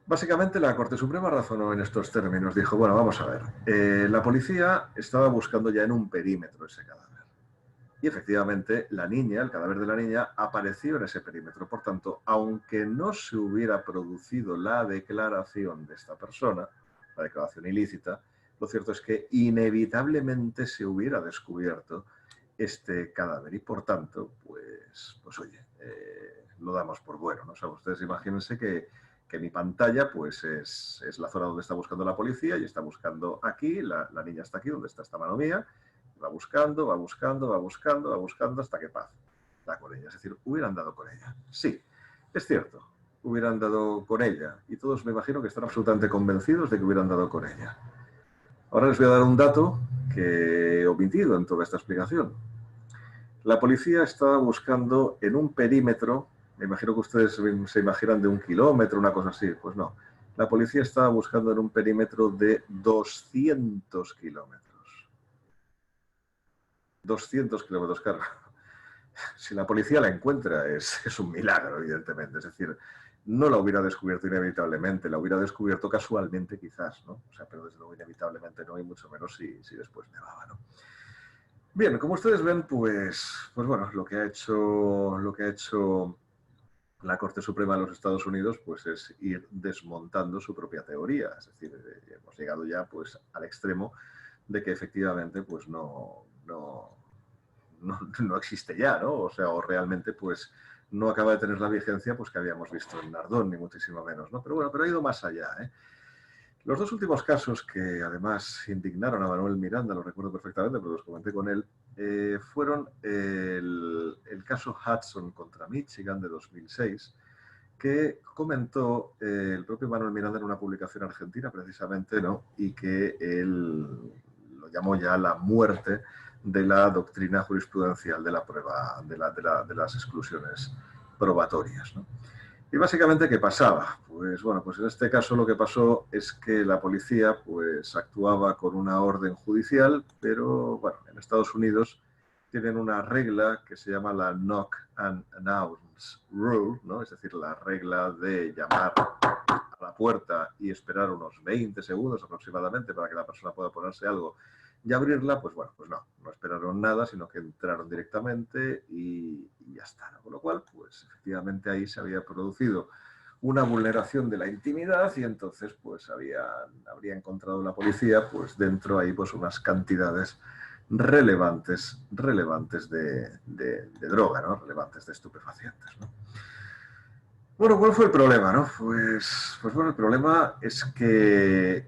Básicamente la Corte Suprema razonó en estos términos. Dijo, bueno, vamos a ver, la policía estaba buscando ya en un perímetro ese cadáver. Y efectivamente la niña, el cadáver de la niña, apareció en ese perímetro. Por tanto, aunque no se hubiera producido la declaración de esta persona, la declaración ilícita, lo cierto es que inevitablemente se hubiera descubierto este cadáver. Y por tanto, pues oye, lo damos por bueno, ¿no? O sea, ustedes imagínense que mi pantalla pues es la zona donde está buscando la policía y está buscando aquí, la niña está aquí, donde está esta mano mía, va buscando, va buscando, va buscando, va buscando hasta que paz, da con ella. Es decir, hubieran dado con ella. Sí, es cierto, hubieran dado con ella y todos me imagino que están absolutamente convencidos de que hubieran dado con ella. Ahora les voy a dar un dato que he omitido en toda esta explicación. La policía estaba buscando en un perímetro, me imagino que ustedes se imaginan de 1 kilómetro, una cosa así, pues no. La policía estaba buscando en un perímetro de 200 kilómetros. 200 kilómetros, claro. Si la policía la encuentra es un milagro, evidentemente. Es decir, no la hubiera descubierto inevitablemente, la hubiera descubierto casualmente quizás, ¿no? O sea, pero desde luego inevitablemente no, y mucho menos si después nevaba, ¿no? Bien, como ustedes ven, pues bueno, lo que ha hecho la Corte Suprema de los Estados Unidos pues es ir desmontando su propia teoría. Es decir, hemos llegado ya pues al extremo de que efectivamente pues no existe ya, ¿no? O sea, o realmente pues no acaba de tener la vigencia pues que habíamos visto en Nardón, ni muchísimo menos, ¿no? Pero bueno, pero ha ido más allá, ¿eh? Los dos últimos casos que además indignaron a Manuel Miranda, lo recuerdo perfectamente porque los comenté con él, fueron el caso Hudson contra Michigan de 2006, que comentó el propio Manuel Miranda en una publicación argentina precisamente, ¿no? Y que él lo llamó ya la muerte de la doctrina jurisprudencial de la prueba, de las exclusiones probatorias, ¿no? Y básicamente, ¿qué pasaba? Pues bueno, pues en este caso lo que pasó es que la policía pues actuaba con una orden judicial, pero bueno, en Estados Unidos tienen una regla que se llama la Knock and Announce Rule, ¿no? Es decir, la regla de llamar a la puerta y esperar unos 20 segundos aproximadamente para que la persona pueda ponerse algo y abrirla. Pues bueno, pues no esperaron nada, sino que entraron directamente y ya está, ¿no? Con lo cual, pues efectivamente ahí se había producido una vulneración de la intimidad y entonces pues habría encontrado la policía pues dentro ahí pues unas cantidades relevantes de droga, ¿no? Relevantes de estupefacientes, ¿no? Bueno, ¿cuál fue el problema, no? Pues bueno, el problema es que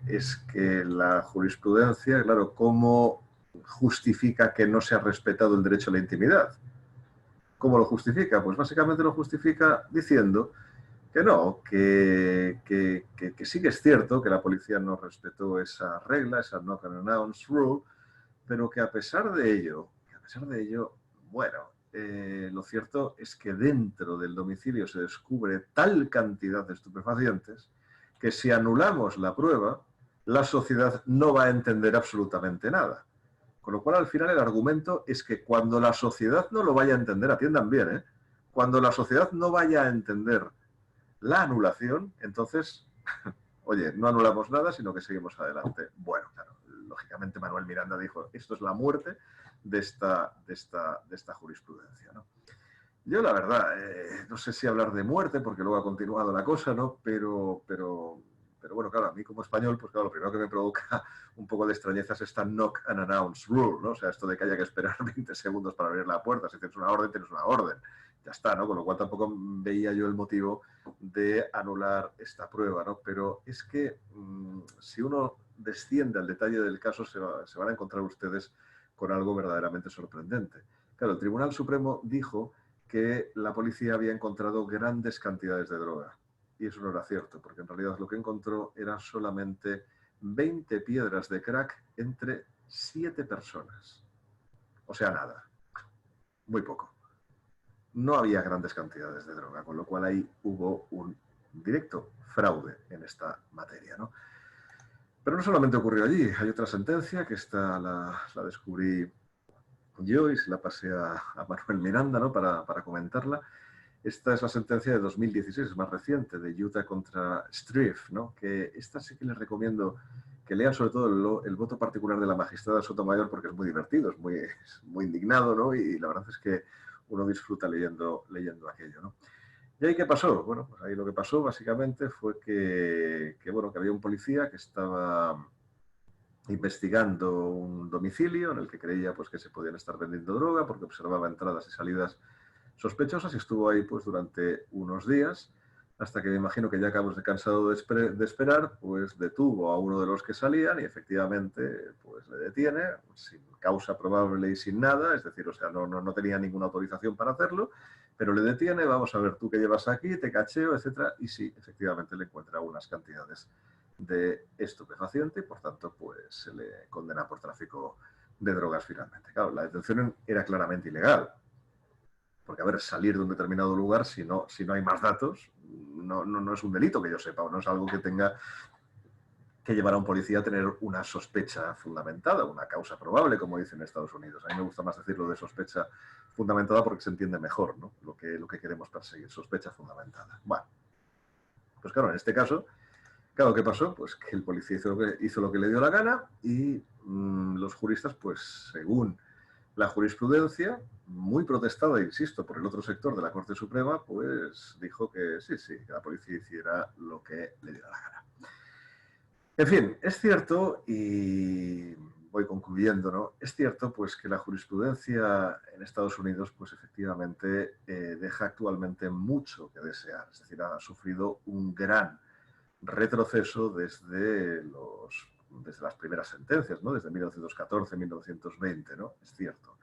la jurisprudencia, claro, ¿cómo justifica que no se ha respetado el derecho a la intimidad? ¿Cómo lo justifica? Pues básicamente lo justifica diciendo que no, que sí que es cierto que la policía no respetó esa regla, esa knock and announce rule, pero que a pesar de ello, bueno, lo cierto es que dentro del domicilio se descubre tal cantidad de estupefacientes que si anulamos la prueba, la sociedad no va a entender absolutamente nada. Con lo cual, al final, el argumento es que cuando la sociedad no lo vaya a entender, atiendan bien, ¿eh? Cuando la sociedad no vaya a entender la anulación, entonces, oye, no anulamos nada, sino que seguimos adelante. Bueno, claro, lógicamente Manuel Miranda dijo, esto es la muerte de esta jurisprudencia, ¿no? Yo, la verdad, no sé si hablar de muerte, porque luego ha continuado la cosa, ¿no? Pero bueno, claro, a mí como español, pues claro, lo primero que me provoca un poco de extrañeza es esta knock and announce rule, ¿no? O sea, esto de que haya que esperar 20 segundos para abrir la puerta. Si tienes una orden, tienes una orden. Ya está, ¿no? Con lo cual tampoco veía yo el motivo de anular esta prueba, ¿no? Pero es que si uno desciende al detalle del caso, se van a encontrar ustedes con algo verdaderamente sorprendente. Claro, el Tribunal Supremo dijo que la policía había encontrado grandes cantidades de droga. Y eso no era cierto, porque en realidad lo que encontró eran solamente 20 piedras de crack entre 7 personas. O sea, nada. Muy poco. No había grandes cantidades de droga, con lo cual ahí hubo un directo fraude en esta materia, ¿no? Pero no solamente ocurrió allí, hay otra sentencia que esta la descubrí yo y se la pasé a Manuel Miranda, ¿no? para comentarla. Esta es la sentencia de 2016, es más reciente, de Utah contra Strieff, ¿no? Que esta sí que les recomiendo que lean sobre todo el voto particular de la magistrada Sotomayor porque es muy divertido, es muy indignado, ¿no? Y la verdad es que uno disfruta leyendo aquello, ¿no? ¿Y ahí qué pasó? Bueno, pues ahí lo que pasó básicamente fue que había un policía que estaba investigando un domicilio en el que creía pues, que se podían estar vendiendo droga porque observaba entradas y salidas sospechosas y estuvo ahí pues, durante unos días hasta que me imagino que ya acabamos de cansado de esperar, pues detuvo a uno de los que salían y efectivamente pues le detiene sin causa probable y sin nada, es decir, o sea, no tenía ninguna autorización para hacerlo, pero le detiene, vamos a ver tú qué llevas aquí, te cacheo, etcétera, y sí, efectivamente le encuentra unas cantidades de estupefaciente y por tanto pues se le condena por tráfico de drogas finalmente. Claro, la detención era claramente ilegal, porque, a ver, salir de un determinado lugar, si no hay más datos, no es un delito que yo sepa, o no es algo que tenga que llevar a un policía a tener una sospecha fundamentada, una causa probable, como dicen en Estados Unidos. A mí me gusta más decirlo de sospecha fundamentada porque se entiende mejor, ¿no? Lo que queremos perseguir, sospecha fundamentada. Bueno, pues claro, en este caso, claro, ¿qué pasó? Pues que el policía hizo lo que le dio la gana y los juristas, pues según la jurisprudencia, muy protestada, insisto, por el otro sector de la Corte Suprema, pues dijo que sí, que la policía hiciera lo que le diera la gana. En fin, es cierto, y voy concluyendo, ¿no? Es cierto, pues, que la jurisprudencia en Estados Unidos, pues, efectivamente, deja actualmente mucho que desear. Es decir, ha sufrido un gran retroceso desde las primeras sentencias, ¿no? Desde 1914, 1920, ¿no? Es cierto.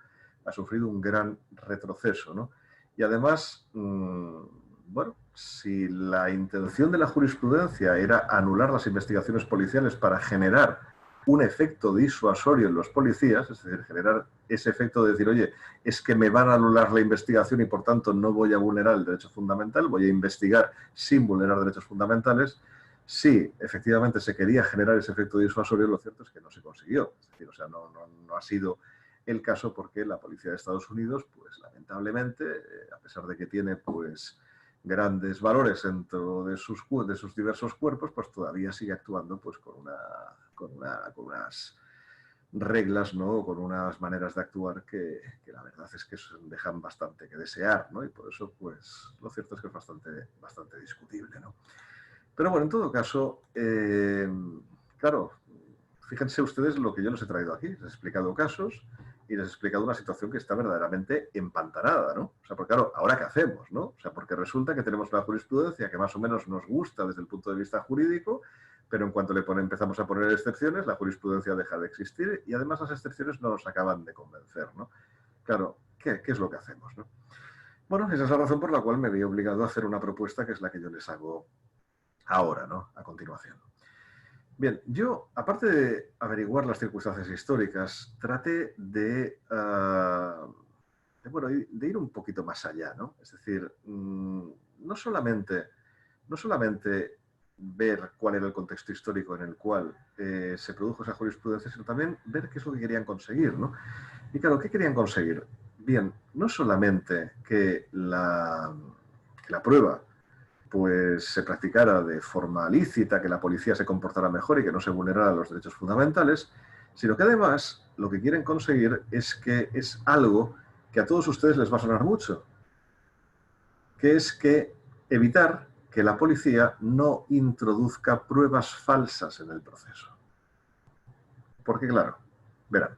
Ha sufrido un gran retroceso, ¿no? Y además, bueno, si la intención de la jurisprudencia era anular las investigaciones policiales para generar un efecto disuasorio en los policías, es decir, generar ese efecto de decir, oye, es que me van a anular la investigación y por tanto no voy a vulnerar el derecho fundamental, voy a investigar sin vulnerar derechos fundamentales. Sí, efectivamente se quería generar ese efecto disuasorio, lo cierto es que no se consiguió. Es decir, o sea, no ha sido el caso porque la policía de Estados Unidos, pues lamentablemente, a pesar de que tiene pues grandes valores dentro de sus diversos cuerpos, pues todavía sigue actuando pues con unas reglas, ¿no? Con unas maneras de actuar que la verdad es que dejan bastante que desear, ¿no? Y por eso, pues, lo cierto es que es bastante discutible, ¿no? Pero bueno, en todo caso, claro, fíjense ustedes lo que yo les he traído aquí. Les he explicado casos y les he explicado una situación que está verdaderamente empantanada, ¿no? O sea, porque claro, ¿ahora qué hacemos, no? O sea, porque resulta que tenemos una jurisprudencia que más o menos nos gusta desde el punto de vista jurídico, pero en cuanto empezamos a poner excepciones, la jurisprudencia deja de existir y además las excepciones no nos acaban de convencer, ¿no? Claro, ¿qué es lo que hacemos, no? Bueno, esa es la razón por la cual me vi obligado a hacer una propuesta que es la que yo les hago ahora, ¿no? A continuación. Bien, yo, aparte de averiguar las circunstancias históricas, traté de ir un poquito más allá, ¿no? Es decir, no solamente ver cuál era el contexto histórico en el cual se produjo esa jurisprudencia, sino también ver qué es lo que querían conseguir, ¿no? Y claro, ¿qué querían conseguir? Bien, no solamente que la prueba pues se practicara de forma lícita, que la policía se comportara mejor y que no se vulneraran los derechos fundamentales, sino que además lo que quieren conseguir es que es algo que a todos ustedes les va a sonar mucho, que es que evitar que la policía no introduzca pruebas falsas en el proceso. Porque claro, verán,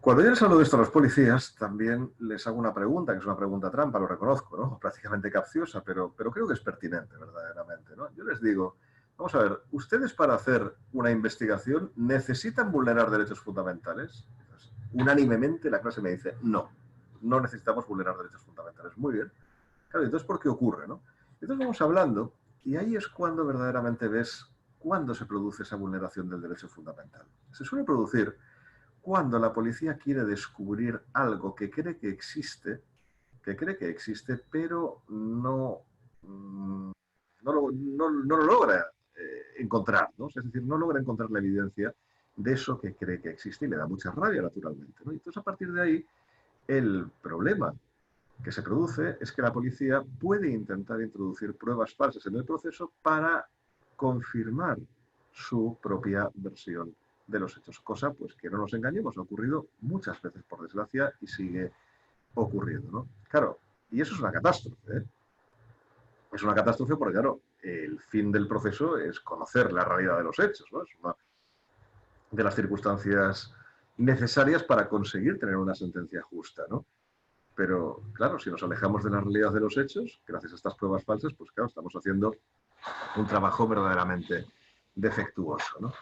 cuando yo les hablo de esto a los policías, también les hago una pregunta, que es una pregunta trampa, lo reconozco, ¿no? Prácticamente capciosa, pero creo que es pertinente, verdaderamente, ¿no? Yo les digo, vamos a ver, ¿ustedes para hacer una investigación necesitan vulnerar derechos fundamentales? Entonces, unánimemente la clase me dice, no necesitamos vulnerar derechos fundamentales. Muy bien. Claro, entonces, ¿por qué ocurre, no? Entonces vamos hablando, y ahí es cuando verdaderamente ves ¿cuándo se produce esa vulneración del derecho fundamental? Se suele producir cuando la policía quiere descubrir algo que cree que existe, pero no lo logra encontrar, ¿no? Es decir, no logra encontrar la evidencia de eso que cree que existe y le da mucha rabia, naturalmente, ¿no? Entonces, a partir de ahí, el problema que se produce es que la policía puede intentar introducir pruebas falsas en el proceso para confirmar su propia versión de los hechos, cosa pues que no nos engañemos, ha ocurrido muchas veces por desgracia y sigue ocurriendo, ¿no? Claro, y eso es una catástrofe, ¿eh? Es una catástrofe porque, claro, el fin del proceso es conocer la realidad de los hechos, ¿no? Es una de las circunstancias necesarias para conseguir tener una sentencia justa, ¿no? Pero, claro, si nos alejamos de la realidad de los hechos, gracias a estas pruebas falsas, pues claro, estamos haciendo un trabajo verdaderamente defectuoso, ¿no?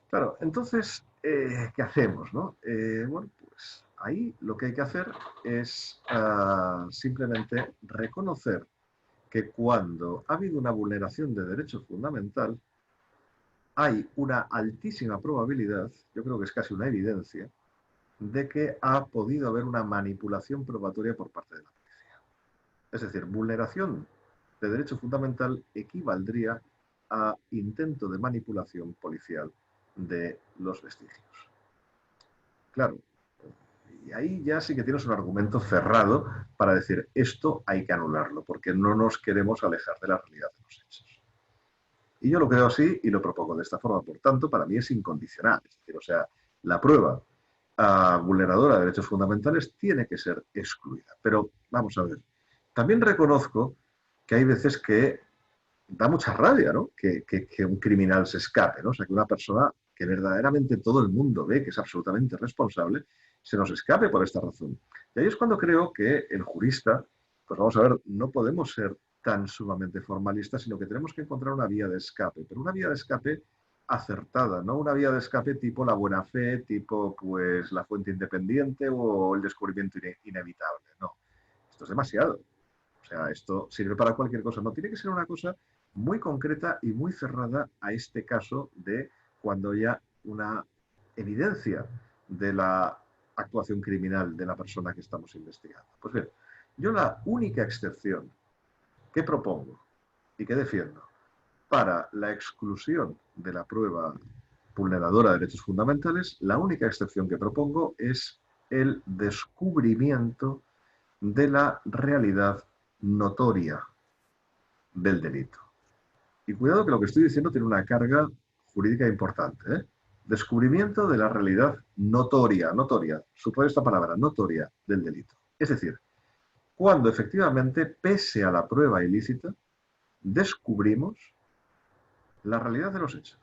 Claro, entonces, ¿qué hacemos, no? Bueno, pues ahí lo que hay que hacer es simplemente reconocer que cuando ha habido una vulneración de derecho fundamental, hay una altísima probabilidad, yo creo que es casi una evidencia, de que ha podido haber una manipulación probatoria por parte de la policía. Es decir, vulneración de derecho fundamental equivaldría a intento de manipulación policial de los vestigios. Claro, y ahí ya sí que tienes un argumento cerrado para decir esto hay que anularlo, porque no nos queremos alejar de la realidad de los hechos. Y yo lo creo así y lo propongo de esta forma. Por tanto, para mí es incondicional. Es decir, o sea, la prueba vulneradora de derechos fundamentales tiene que ser excluida. Pero vamos a ver, también reconozco que hay veces que da mucha rabia, ¿no? Que un criminal se escape, ¿no? O sea, que una persona que verdaderamente todo el mundo ve que es absolutamente responsable, se nos escape por esta razón. Y ahí es cuando creo que el jurista, pues vamos a ver, no podemos ser tan sumamente formalistas, sino que tenemos que encontrar una vía de escape, pero una vía de escape acertada, no una vía de escape tipo la buena fe, tipo pues la fuente independiente o el descubrimiento inevitable. No, esto es demasiado. O sea, esto sirve para cualquier cosa. No, tiene que ser una cosa muy concreta y muy cerrada a este caso de cuando haya una evidencia de la actuación criminal de la persona que estamos investigando. Pues bien, yo la única excepción que propongo y que defiendo para la exclusión de la prueba vulneradora de derechos fundamentales, la única excepción que propongo es el descubrimiento de la realidad notoria del delito. Y cuidado que lo que estoy diciendo tiene una carga jurídica importante, ¿eh? Descubrimiento de la realidad notoria, subrayo esta palabra, notoria del delito. Es decir, cuando efectivamente, pese a la prueba ilícita, descubrimos la realidad de los hechos.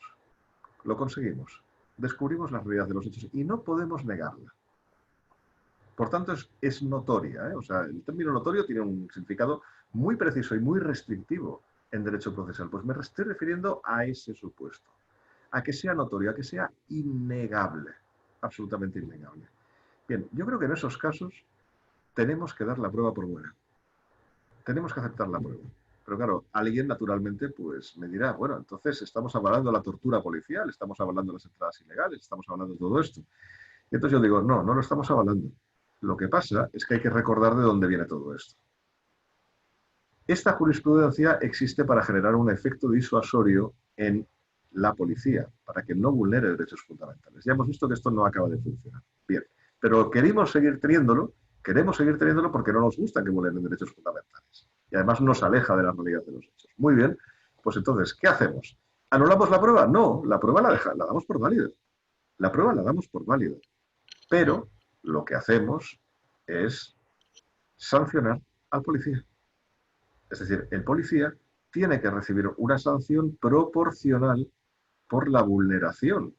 Lo conseguimos. Descubrimos la realidad de los hechos y no podemos negarla. Por tanto, es notoria, ¿eh? O sea, el término notorio tiene un significado muy preciso y muy restrictivo en derecho procesal. Pues me estoy refiriendo a ese supuesto, a que sea notorio, a que sea innegable, absolutamente innegable. Bien, yo creo que en esos casos tenemos que dar la prueba por buena. Tenemos que aceptar la prueba. Pero claro, alguien naturalmente pues me dirá, bueno, entonces estamos avalando la tortura policial, estamos avalando las entradas ilegales, estamos hablando de todo esto. Y entonces yo digo, no, no lo estamos avalando. Lo que pasa es que hay que recordar de dónde viene todo esto. Esta jurisprudencia existe para generar un efecto disuasorio en la policía, para que no vulnere derechos fundamentales. Ya hemos visto que esto no acaba de funcionar. Bien, pero queremos seguir teniéndolo porque no nos gusta que vulneren derechos fundamentales. Y además nos aleja de la realidad de los hechos. Muy bien, pues entonces, ¿qué hacemos? ¿Anulamos la prueba? No, la prueba la damos por válida. La prueba la damos por válida. Pero lo que hacemos es sancionar al policía. Es decir, el policía tiene que recibir una sanción proporcional por la vulneración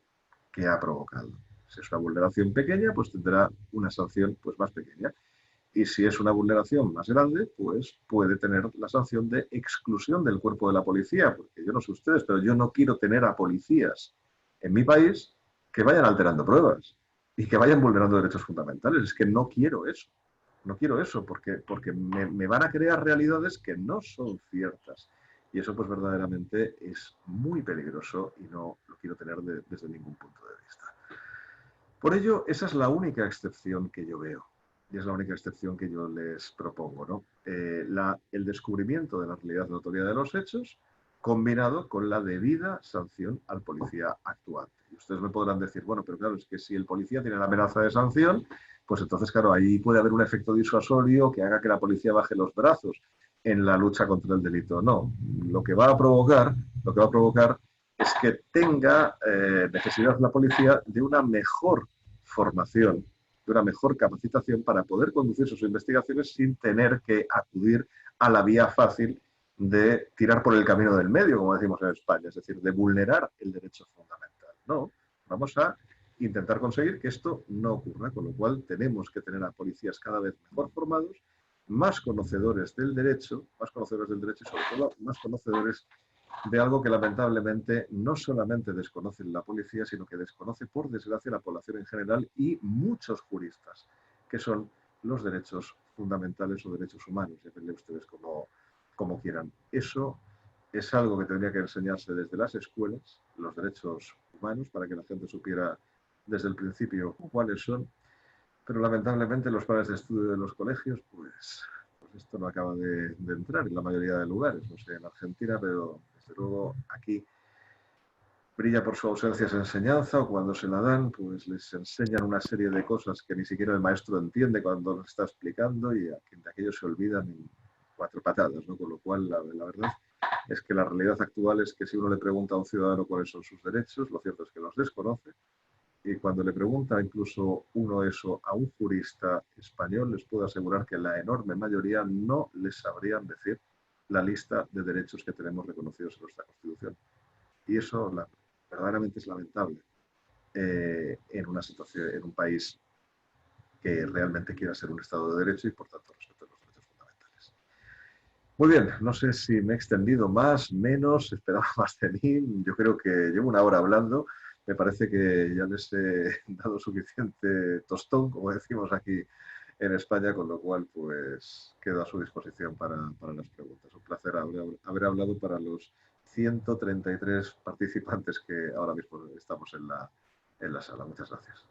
que ha provocado. Si es una vulneración pequeña, pues tendrá una sanción pues, más pequeña. Y si es una vulneración más grande, pues puede tener la sanción de exclusión del cuerpo de la policía, porque yo no sé ustedes, pero yo no quiero tener a policías en mi país que vayan alterando pruebas y que vayan vulnerando derechos fundamentales. Es que no quiero eso. No quiero eso porque me van a crear realidades que no son ciertas. Y eso pues verdaderamente es muy peligroso y no lo quiero tener desde ningún punto de vista. Por ello, esa es la única excepción que yo veo y es la única excepción que yo les propongo, ¿no? El descubrimiento de la realidad notoria de los hechos combinado con la debida sanción al policía actuante. Y ustedes me podrán decir, bueno, pero claro, es que si el policía tiene la amenaza de sanción, pues entonces, claro, ahí puede haber un efecto disuasorio que haga que la policía baje los brazos en la lucha contra el delito. No, lo que va a provocar es que tenga necesidad la policía de una mejor formación, de una mejor capacitación para poder conducir sus investigaciones sin tener que acudir a la vía fácil de tirar por el camino del medio, como decimos en España, es decir, de vulnerar el derecho fundamental. No, vamos a intentar conseguir que esto no ocurra, con lo cual tenemos que tener a policías cada vez mejor formados, más conocedores del derecho y sobre todo más conocedores de algo que lamentablemente no solamente desconoce la policía, sino que desconoce, por desgracia, la población en general y muchos juristas, que son los derechos fundamentales o derechos humanos, depende de ustedes como quieran. Eso es algo que tendría que enseñarse desde las escuelas, los derechos humanos, para que la gente supiera desde el principio cuáles son, pero lamentablemente los planes de estudio de los colegios, pues esto no acaba de entrar en la mayoría de lugares, no sé, en Argentina, pero desde luego aquí brilla por su ausencia esa enseñanza, o cuando se la dan, pues les enseñan una serie de cosas que ni siquiera el maestro entiende cuando lo está explicando y de aquello se olvidan en 4 patadas, ¿no? Con lo cual, la verdad es que la realidad actual es que si uno le pregunta a un ciudadano cuáles son sus derechos, lo cierto es que los desconoce, y cuando le pregunta incluso uno eso a un jurista español, les puedo asegurar que la enorme mayoría no les sabrían decir la lista de derechos que tenemos reconocidos en nuestra Constitución. Y eso verdaderamente es lamentable en una situación, en un país que realmente quiera ser un Estado de Derecho y por tanto respete los derechos fundamentales. Muy bien, no sé si me he extendido más, menos, esperaba más de mí. Yo creo que llevo una hora hablando. Me parece que ya les he dado suficiente tostón, como decimos aquí en España, con lo cual pues quedo a su disposición para las preguntas. Un placer haber hablado para los 133 participantes que ahora mismo estamos en la sala. Muchas gracias.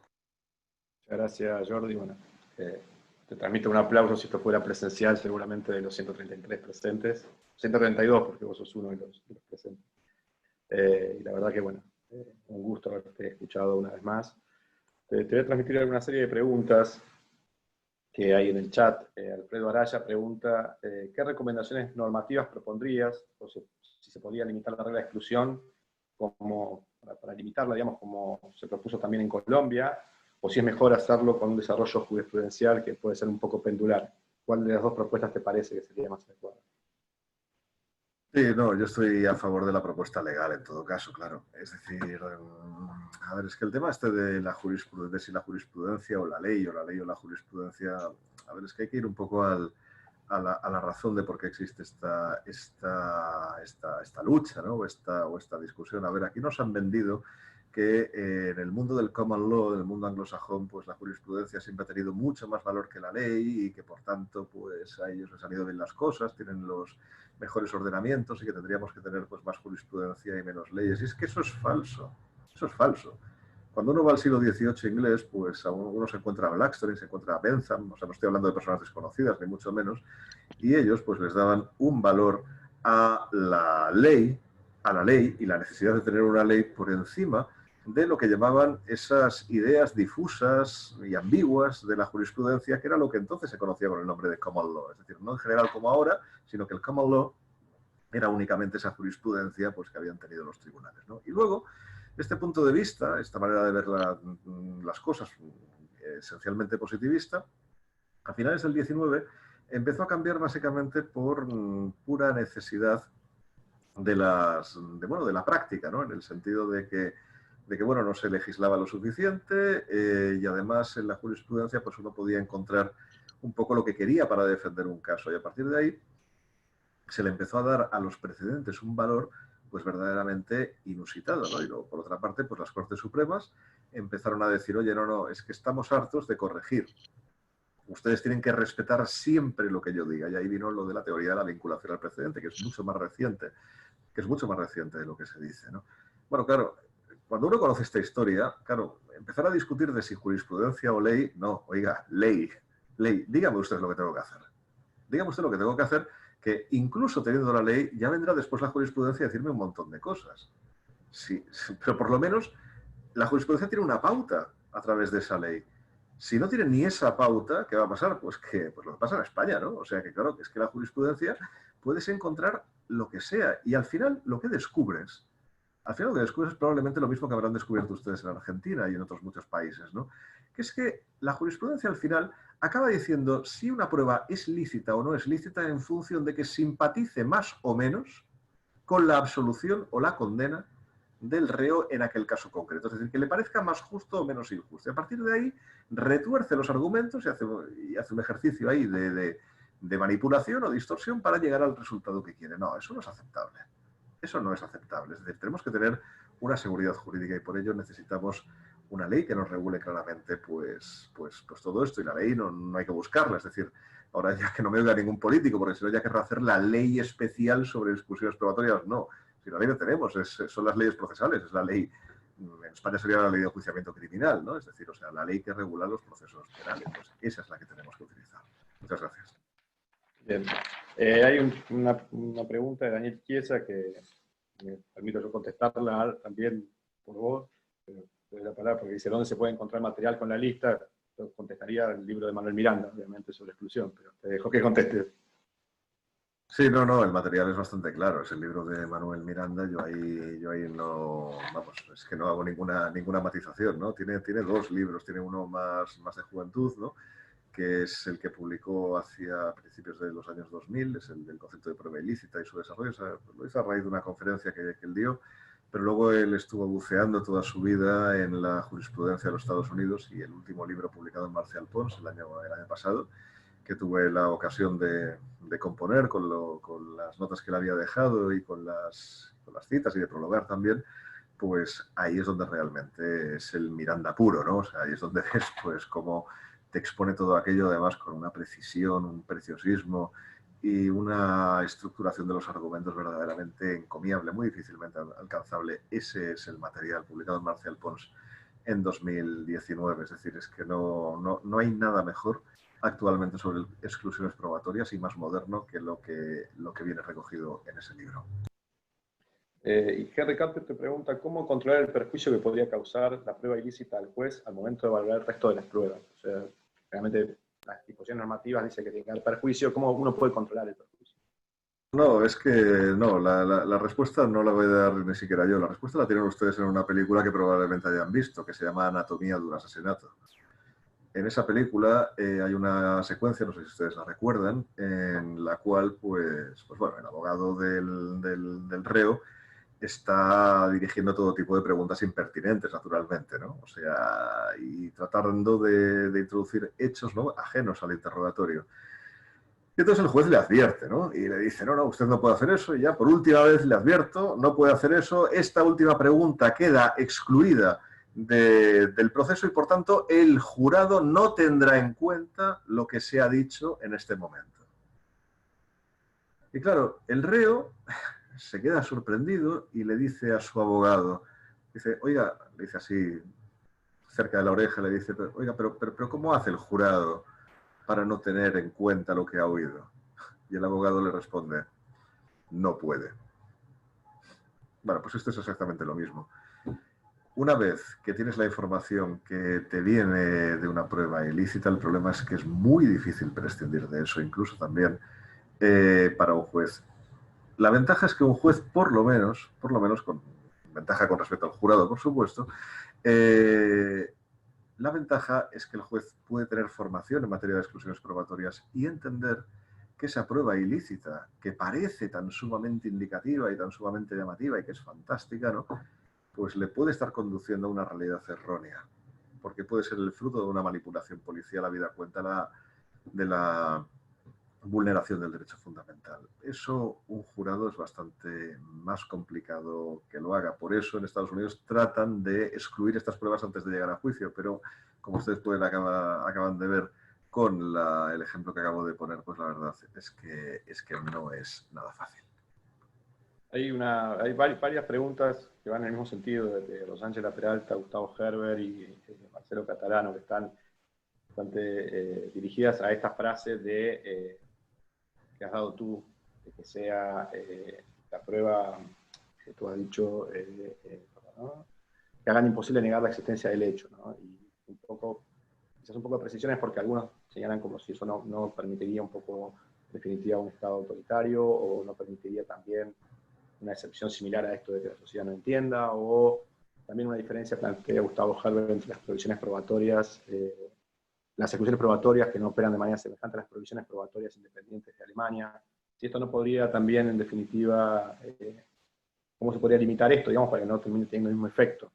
Muchas gracias, Jordi. Bueno, te transmito un aplauso si esto fuera presencial, seguramente de los 133 presentes. 132, porque vos sos uno de los presentes. Y la verdad que, bueno, un gusto haberte escuchado una vez más. Te voy a transmitir alguna serie de preguntas que hay en el chat. Alfredo Araya pregunta, ¿qué recomendaciones normativas propondrías? O si se podía limitar la regla de exclusión como, para limitarla, digamos, como se propuso también en Colombia, o si es mejor hacerlo con un desarrollo jurisprudencial que puede ser un poco pendular. ¿Cuál de las dos propuestas te parece que sería más adecuada? Sí, no, yo estoy a favor de la propuesta legal en todo caso, claro. Es decir, a ver, es que el tema este de la jurisprudencia, si la jurisprudencia o la ley o la jurisprudencia, a ver, es que hay que ir un poco a la razón de por qué existe esta lucha, ¿no? o esta discusión. A ver, aquí nos han vendido que en el mundo del common law, en el mundo anglosajón, pues la jurisprudencia siempre ha tenido mucho más valor que la ley y que por tanto pues a ellos les han ido bien las cosas, tienen los mejores ordenamientos y que tendríamos que tener pues más jurisprudencia y menos leyes. Y es que eso es falso, eso es falso. Cuando uno va al siglo XVIII inglés, pues uno se encuentra a Blackstone, se encuentra a Bentham, o sea, no estoy hablando de personas desconocidas, ni mucho menos, y ellos pues les daban un valor a la ley y la necesidad de tener una ley por encima de lo que llamaban esas ideas difusas y ambiguas de la jurisprudencia, que era lo que entonces se conocía con el nombre de common law, es decir, no en general como ahora, sino que el common law era únicamente esa jurisprudencia pues, que habían tenido los tribunales, ¿no? Y luego, este punto de vista, esta manera de ver las cosas esencialmente positivista, a finales del XIX empezó a cambiar básicamente por pura necesidad de la práctica, ¿no? En el sentido de que bueno, no se legislaba lo suficiente y además en la jurisprudencia pues uno podía encontrar un poco lo que quería para defender un caso y a partir de ahí se le empezó a dar a los precedentes un valor pues verdaderamente inusitado, ¿no? Y luego, por otra parte, pues las Cortes Supremas empezaron a decir, oye, no, es que estamos hartos de corregir ustedes tienen que respetar siempre lo que yo diga. Y ahí vino lo de la teoría de la vinculación al precedente, que es mucho más reciente, de lo que se dice, ¿no? Bueno, claro, cuando uno conoce esta historia, claro, empezar a discutir de si jurisprudencia o ley, no, oiga, ley, dígame usted lo que tengo que hacer. Dígame usted lo que tengo que hacer, que incluso teniendo la ley, ya vendrá después la jurisprudencia a decirme un montón de cosas. Sí, pero por lo menos la jurisprudencia tiene una pauta a través de esa ley. Si no tiene ni esa pauta, ¿qué va a pasar? Pues lo que pasa en España, ¿no? O sea que claro, es que la jurisprudencia puedes encontrar lo que sea y al final lo que descubres es probablemente lo mismo que habrán descubierto ustedes en Argentina y en otros muchos países, ¿no? Que es que la jurisprudencia al final acaba diciendo si una prueba es lícita o no es lícita en función de que simpatice más o menos con la absolución o la condena del reo en aquel caso concreto. Es decir, que le parezca más justo o menos injusto. Y a partir de ahí retuerce los argumentos y hace un ejercicio ahí de manipulación o distorsión para llegar al resultado que quiere. No, eso no es aceptable. Eso no es aceptable. Es decir, tenemos que tener una seguridad jurídica y por ello necesitamos una ley que nos regule claramente pues todo esto. Y la ley no hay que buscarla. Es decir, ahora ya que no me oiga ningún político, porque si no ya querrá hacer la ley especial sobre exclusiones probatorias. No, si la ley no tenemos, son las leyes procesales, es la ley, en España sería la ley de enjuiciamiento criminal, ¿no? Es decir, o sea, la ley que regula los procesos penales. Pues esa es la que tenemos que utilizar. Muchas gracias. Bien. Hay una pregunta de Daniel Chiesa que me permito yo contestarla también por vos, pero te doy la palabra porque dice, ¿dónde se puede encontrar material con la lista? Yo contestaría el libro de Manuel Miranda, obviamente, sobre exclusión, pero te dejo que contestes. Sí, no, el material es bastante claro, es el libro de Manuel Miranda, yo ahí no, vamos, es que no hago ninguna matización, ¿no? Tiene dos libros, tiene uno más de juventud, ¿no? Que es el que publicó hacia principios de los años 2000, es el del concepto de prueba ilícita y su desarrollo, o sea, lo hizo a raíz de una conferencia que él dio, pero luego él estuvo buceando toda su vida en la jurisprudencia de los Estados Unidos y el último libro publicado en Marcial Pons el año pasado, que tuve la ocasión de componer con las notas que él había dejado y con las citas y de prologar también, pues ahí es donde realmente es el Miranda puro, ¿no? O sea, ahí es donde ves pues cómo te expone todo aquello, además con una precisión, un preciosismo y una estructuración de los argumentos verdaderamente encomiable, muy difícilmente alcanzable. Ese es el material publicado en Marcial Pons en 2019, es decir, es que no hay nada mejor actualmente sobre exclusiones probatorias y más moderno que lo que viene recogido en ese libro. Y Henry Carter te pregunta, ¿cómo controlar el perjuicio que podría causar la prueba ilícita al juez al momento de valorar el resto de las pruebas? O sea, realmente las disposiciones normativas dicen que tiene que haber perjuicio. ¿Cómo uno puede controlar el perjuicio? No, es que no, la respuesta no la voy a dar ni siquiera yo. La respuesta la tienen ustedes en una película que probablemente hayan visto, que se llama Anatomía de un asesinato. En esa película hay una secuencia, no sé si ustedes la recuerdan, en la cual, pues bueno, el abogado del reo está dirigiendo todo tipo de preguntas impertinentes, naturalmente, ¿no? O sea, y tratando de introducir hechos, ¿no?, ajenos al interrogatorio. Y entonces el juez le advierte, ¿no? Y le dice, no, usted no puede hacer eso, y ya por última vez le advierto, no puede hacer eso, esta última pregunta queda excluida del proceso y por tanto el jurado no tendrá en cuenta lo que se ha dicho en este momento. Y claro, el reo se queda sorprendido y le dice a su abogado, dice, oiga, le dice así cerca de la oreja, le dice, oiga, pero ¿cómo hace el jurado para no tener en cuenta lo que ha oído? Y el abogado le responde, no puede. Bueno, pues esto es exactamente lo mismo. Una vez que tienes la información que te viene de una prueba ilícita, el problema es que es muy difícil prescindir de eso, incluso también para un juez. La ventaja es que un juez, por lo menos con ventaja con respecto al jurado, por supuesto, la ventaja es que el juez puede tener formación en materia de exclusiones probatorias y entender que esa prueba ilícita, que parece tan sumamente indicativa y tan sumamente llamativa y que es fantástica, ¿no?, pues le puede estar conduciendo a una realidad errónea, porque puede ser el fruto de una manipulación policial habida cuenta de la vulneración del derecho fundamental. Eso un jurado es bastante más complicado que lo haga. Por eso en Estados Unidos tratan de excluir estas pruebas antes de llegar a juicio, pero como ustedes acaban de ver, con el ejemplo que acabo de poner, pues la verdad es que no es nada fácil. Hay varias preguntas que van en el mismo sentido, de Rosángela Peralta, Gustavo Gerber y Marcelo Catalano, que están bastante dirigidas a esta frase que has dado tú, de que sea la prueba que tú has dicho, ¿no? Que hagan imposible negar la existencia del hecho, ¿no? Y quizás un poco de precisiones, porque algunos señalan como si eso no permitiría un poco, en definitiva, un Estado autoritario, o no permitiría también una excepción similar a esto de que la sociedad no entienda, o también una diferencia plantea Gustavo Halber entre las provisiones probatorias, las ejecuciones probatorias que no operan de manera semejante a las provisiones probatorias independientes de Alemania. Si esto no podría también, en definitiva, ¿cómo se podría limitar esto, digamos, para que no termine teniendo el mismo efecto?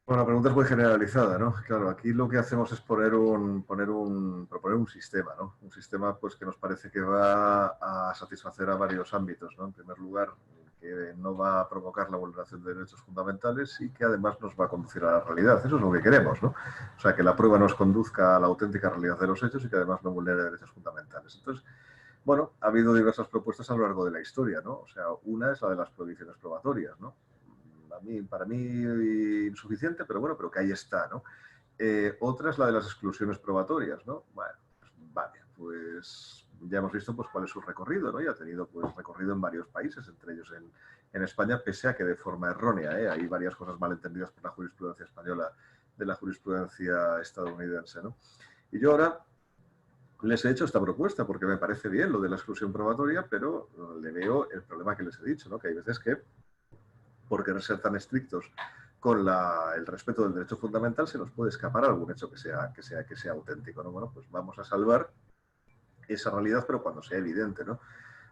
Bueno, la pregunta es muy generalizada, ¿no? Claro, aquí lo que hacemos es proponer un sistema, ¿no? Un sistema pues, que nos parece que va a satisfacer a varios ámbitos, ¿no? En primer lugar, que no va a provocar la vulneración de derechos fundamentales y que además nos va a conducir a la realidad. Eso es lo que queremos, ¿no? O sea, que la prueba nos conduzca a la auténtica realidad de los hechos y que además no vulnere derechos fundamentales. Entonces, bueno, ha habido diversas propuestas a lo largo de la historia, ¿no? O sea, una es la de las prohibiciones probatorias, ¿no? Para mí insuficiente, pero bueno, pero que ahí está, ¿no? Otra es la de las exclusiones probatorias, ¿no? Bueno, pues, vale, pues ya hemos visto pues cuál es su recorrido, ¿no? Y ha tenido pues recorrido en varios países, entre ellos en España, pese a que de forma errónea, ¿eh? Hay varias cosas malentendidas por la jurisprudencia española de la jurisprudencia estadounidense, ¿no? Y yo ahora les he hecho esta propuesta porque me parece bien lo de la exclusión probatoria, pero le veo el problema que les he dicho, ¿no? Que hay veces que por querer ser tan estrictos con el respeto del derecho fundamental, se nos puede escapar algún hecho que sea auténtico, ¿no? Bueno, pues vamos a salvar esa realidad, pero cuando sea evidente, ¿no?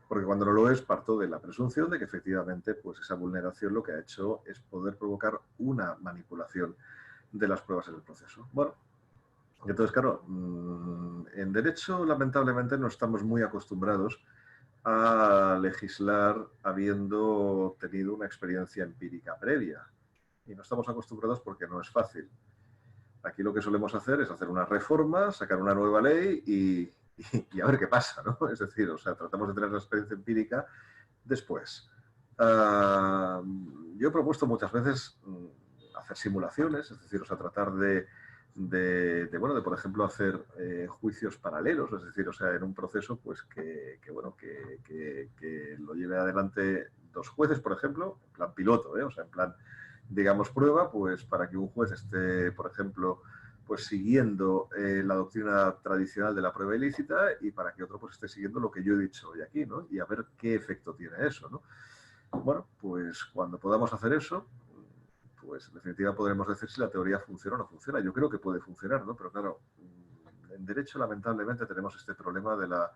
Porque cuando no lo es, parto de la presunción de que efectivamente pues esa vulneración lo que ha hecho es poder provocar una manipulación de las pruebas en el proceso. Bueno, entonces, claro, en derecho lamentablemente no estamos muy acostumbrados a legislar habiendo tenido una experiencia empírica previa. Y no estamos acostumbrados porque no es fácil. Aquí lo que solemos hacer es hacer una reforma, sacar una nueva ley y a ver qué pasa, ¿no? Es decir, o sea, tratamos de tener la experiencia empírica después. Yo he propuesto muchas veces hacer simulaciones, es decir, o sea, tratar por ejemplo, hacer juicios paralelos, es decir, o sea, en un proceso pues que lo lleve adelante dos jueces, por ejemplo, en plan piloto, o sea, en plan, digamos, prueba, pues para que un juez esté, por ejemplo, pues siguiendo la doctrina tradicional de la prueba ilícita y para que otro pues esté siguiendo lo que yo he dicho hoy aquí, ¿no? Y a ver qué efecto tiene eso, ¿no? Bueno, pues cuando podamos hacer eso, pues en definitiva podremos decir si la teoría funciona o no funciona. Yo creo que puede funcionar, ¿no? Pero claro, en derecho lamentablemente tenemos este problema de la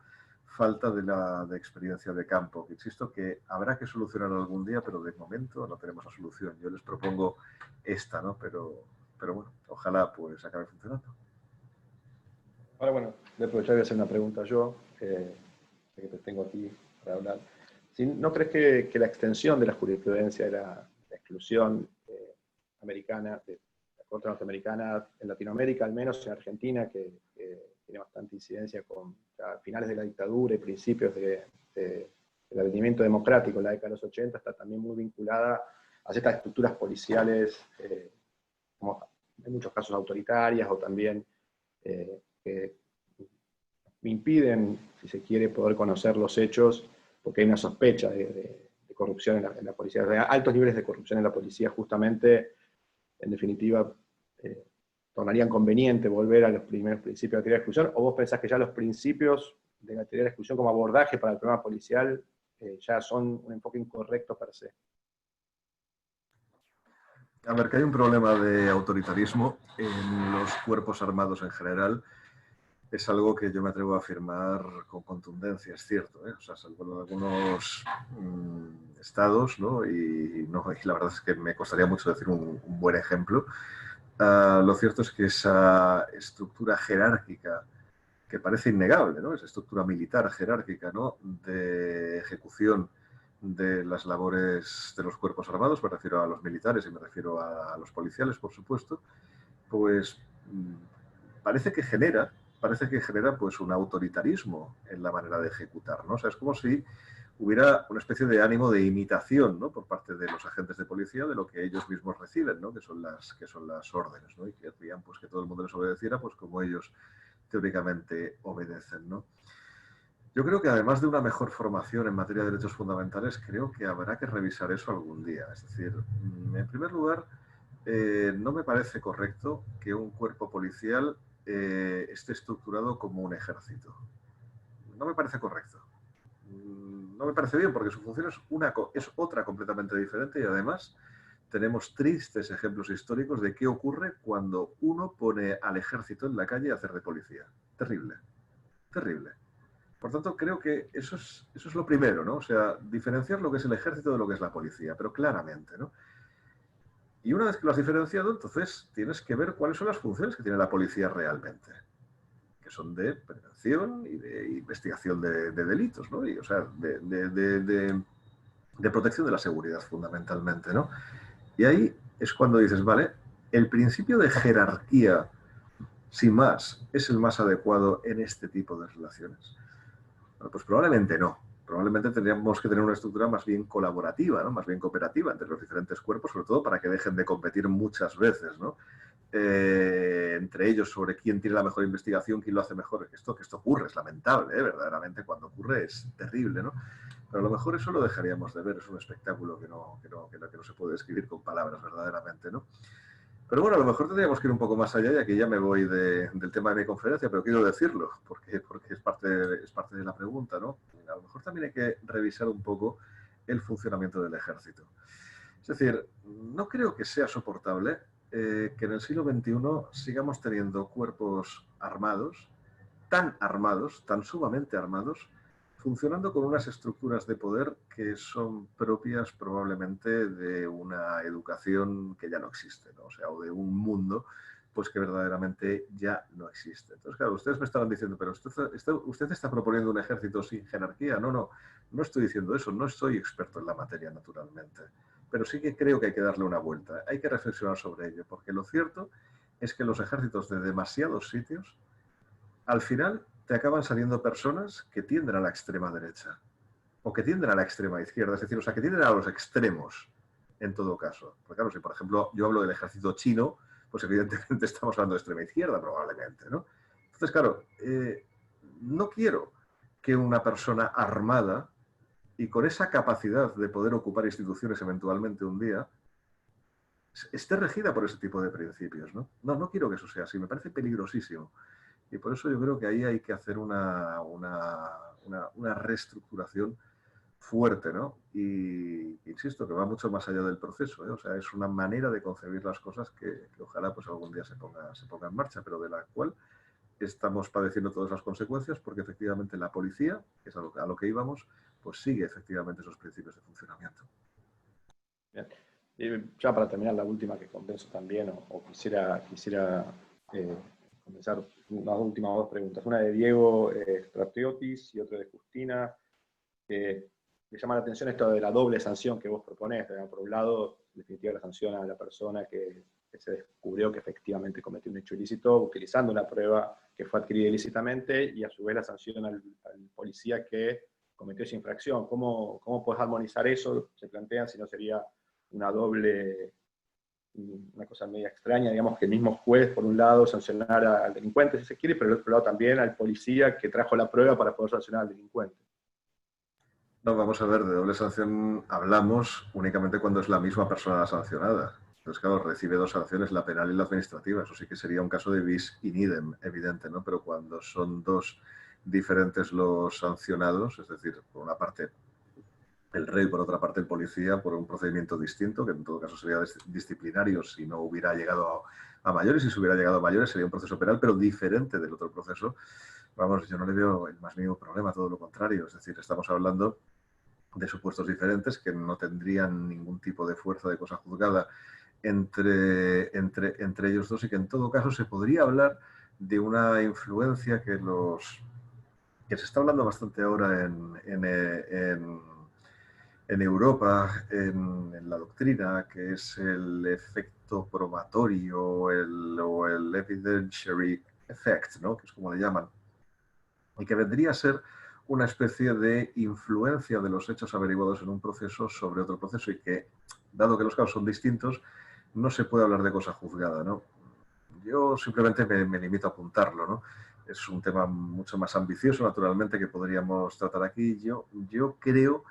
falta de experiencia de campo, que insisto que habrá que solucionar algún día, pero de momento no tenemos la solución. Yo les propongo esta, ¿no? Pero bueno, ojalá pues acabe funcionando. Ahora, bueno, de aprovechar y hacer una pregunta yo, que te tengo aquí para hablar. ¿No crees que la extensión de la jurisprudencia de la exclusión americana, de la Corte Norteamericana, en Latinoamérica, al menos en Argentina, que tiene bastante incidencia con finales de la dictadura y principios del advenimiento democrático en la década de los 80, está también muy vinculada a ciertas estructuras policiales, como en muchos casos autoritarias, o también que impiden, si se quiere, poder conocer los hechos, porque hay una sospecha de corrupción en la policía, de altos niveles de corrupción en la policía, justamente, en definitiva, tornarían conveniente volver a los primeros principios de la teoría de exclusión, o vos pensás que ya los principios de la teoría de exclusión como abordaje para el problema policial ya son un enfoque incorrecto per se? A ver, que hay un problema de autoritarismo en los cuerpos armados en general, es algo que yo me atrevo a afirmar con contundencia, es cierto, ¿eh? O sea, salvo en algunos estados, ¿no? Y la verdad es que me costaría mucho decir un buen ejemplo. Lo cierto es que esa estructura jerárquica, que parece innegable, ¿no? Esa estructura militar jerárquica, ¿no? De ejecución de las labores de los cuerpos armados, me refiero a los militares y me refiero a los policiales, por supuesto, pues parece que genera pues un autoritarismo en la manera de ejecutar, ¿no? O sea, es como si hubiera una especie de ánimo de imitación, ¿no?, por parte de los agentes de policía de lo que ellos mismos reciben, ¿no?, que son las órdenes, ¿no?, y querrían pues que todo el mundo les obedeciera, pues como ellos teóricamente obedecen, ¿no? Yo creo que además de una mejor formación en materia de derechos fundamentales, creo que habrá que revisar eso algún día. Es decir, en primer lugar, no me parece correcto que un cuerpo policial esté estructurado como un ejército. No me parece correcto. No me parece bien porque su función es otra completamente diferente y además tenemos tristes ejemplos históricos de qué ocurre cuando uno pone al ejército en la calle a hacer de policía. Terrible, terrible. Por tanto, creo que eso es lo primero, ¿no? O sea, diferenciar lo que es el ejército de lo que es la policía, pero claramente, ¿no? Y una vez que lo has diferenciado, entonces tienes que ver cuáles son las funciones que tiene la policía realmente, que son de prevención y de investigación de delitos, ¿no? Y, o sea, de protección de la seguridad fundamentalmente, ¿no? Y ahí es cuando dices, vale, el principio de jerarquía, sin más, es el más adecuado en este tipo de relaciones. Bueno, pues probablemente no. Probablemente tendríamos que tener una estructura más bien colaborativa, ¿no?, más bien cooperativa entre los diferentes cuerpos, sobre todo para que dejen de competir muchas veces, ¿no?, entre ellos sobre quién tiene la mejor investigación, quién lo hace mejor. Que esto ocurre, es lamentable, verdaderamente cuando ocurre es terrible, ¿no? Pero a lo mejor eso lo dejaríamos de ver, es un espectáculo que no se puede describir con palabras verdaderamente, ¿no? Pero bueno, a lo mejor tendríamos que ir un poco más allá, y aquí ya me voy del tema de mi conferencia, pero quiero decirlo, porque es parte de la pregunta, ¿no? A lo mejor también hay que revisar un poco el funcionamiento del ejército. Es decir, no creo que sea soportable que en el siglo XXI sigamos teniendo cuerpos armados, tan sumamente armados, funcionando con unas estructuras de poder que son propias probablemente de una educación que ya no existe, ¿no? O sea, o de un mundo pues que verdaderamente ya no existe. Entonces, claro, ustedes me estaban diciendo, pero usted está proponiendo un ejército sin jerarquía. No estoy diciendo eso, no soy experto en la materia, naturalmente. Pero sí que creo que hay que darle una vuelta, hay que reflexionar sobre ello, porque lo cierto es que los ejércitos de demasiados sitios, al final te acaban saliendo personas que tienden a la extrema derecha o que tienden a la extrema izquierda, es decir, o sea, que tienden a los extremos en todo caso. Porque claro, si por ejemplo yo hablo del ejército chino, pues evidentemente estamos hablando de extrema izquierda probablemente, ¿no? Entonces, claro, no quiero que una persona armada y con esa capacidad de poder ocupar instituciones eventualmente un día esté regida por ese tipo de principios, ¿no? No quiero que eso sea así, me parece peligrosísimo. Y por eso yo creo que ahí hay que hacer una reestructuración fuerte, ¿no? Y insisto, que va mucho más allá del proceso, ¿eh? O sea, es una manera de concebir las cosas que ojalá pues algún día se ponga en marcha, pero de la cual estamos padeciendo todas las consecuencias porque efectivamente la policía, que es a lo que íbamos, pues sigue efectivamente esos principios de funcionamiento. Bien. Y ya para terminar, la última que convenzo también, o quisiera comenzar unas últimas dos preguntas. Una de Diego Stratiotis y otra de Justina. Me llama la atención esto de la doble sanción que vos proponés. Por un lado, en definitiva, la sanción a la persona que se descubrió que efectivamente cometió un hecho ilícito utilizando una prueba que fue adquirida ilícitamente, y a su vez la sanción al policía que cometió esa infracción. ¿Cómo podés armonizar eso? Se plantean si no sería una cosa media extraña, digamos, que el mismo juez, por un lado, sancionara al delincuente, si se quiere, pero por otro lado también al policía que trajo la prueba para poder sancionar al delincuente. No, vamos a ver, de doble sanción hablamos únicamente cuando es la misma persona la sancionada. Entonces, claro, recibe dos sanciones, la penal y la administrativa. Eso sí que sería un caso de bis in idem, evidente, ¿no? Pero cuando son dos diferentes los sancionados, es decir, por una parte el rey, por otra parte el policía, por un procedimiento distinto, que en todo caso sería disciplinario si no hubiera llegado a mayores, y si hubiera llegado a mayores sería un proceso penal, pero diferente del otro proceso. Vamos, yo no le veo el más mínimo problema, todo lo contrario. Es decir, estamos hablando de supuestos diferentes que no tendrían ningún tipo de fuerza de cosa juzgada entre ellos dos, y que en todo caso se podría hablar de una influencia que se está hablando bastante ahora en Europa, en la doctrina, que es el efecto probatorio o el evidentiary effect, ¿no? Que es como le llaman, y que vendría a ser una especie de influencia de los hechos averiguados en un proceso sobre otro proceso y que, dado que los casos son distintos, no se puede hablar de cosa juzgada, ¿no? Yo simplemente me limito a apuntarlo, ¿no? Es un tema mucho más ambicioso, naturalmente, que podríamos tratar aquí. Yo creo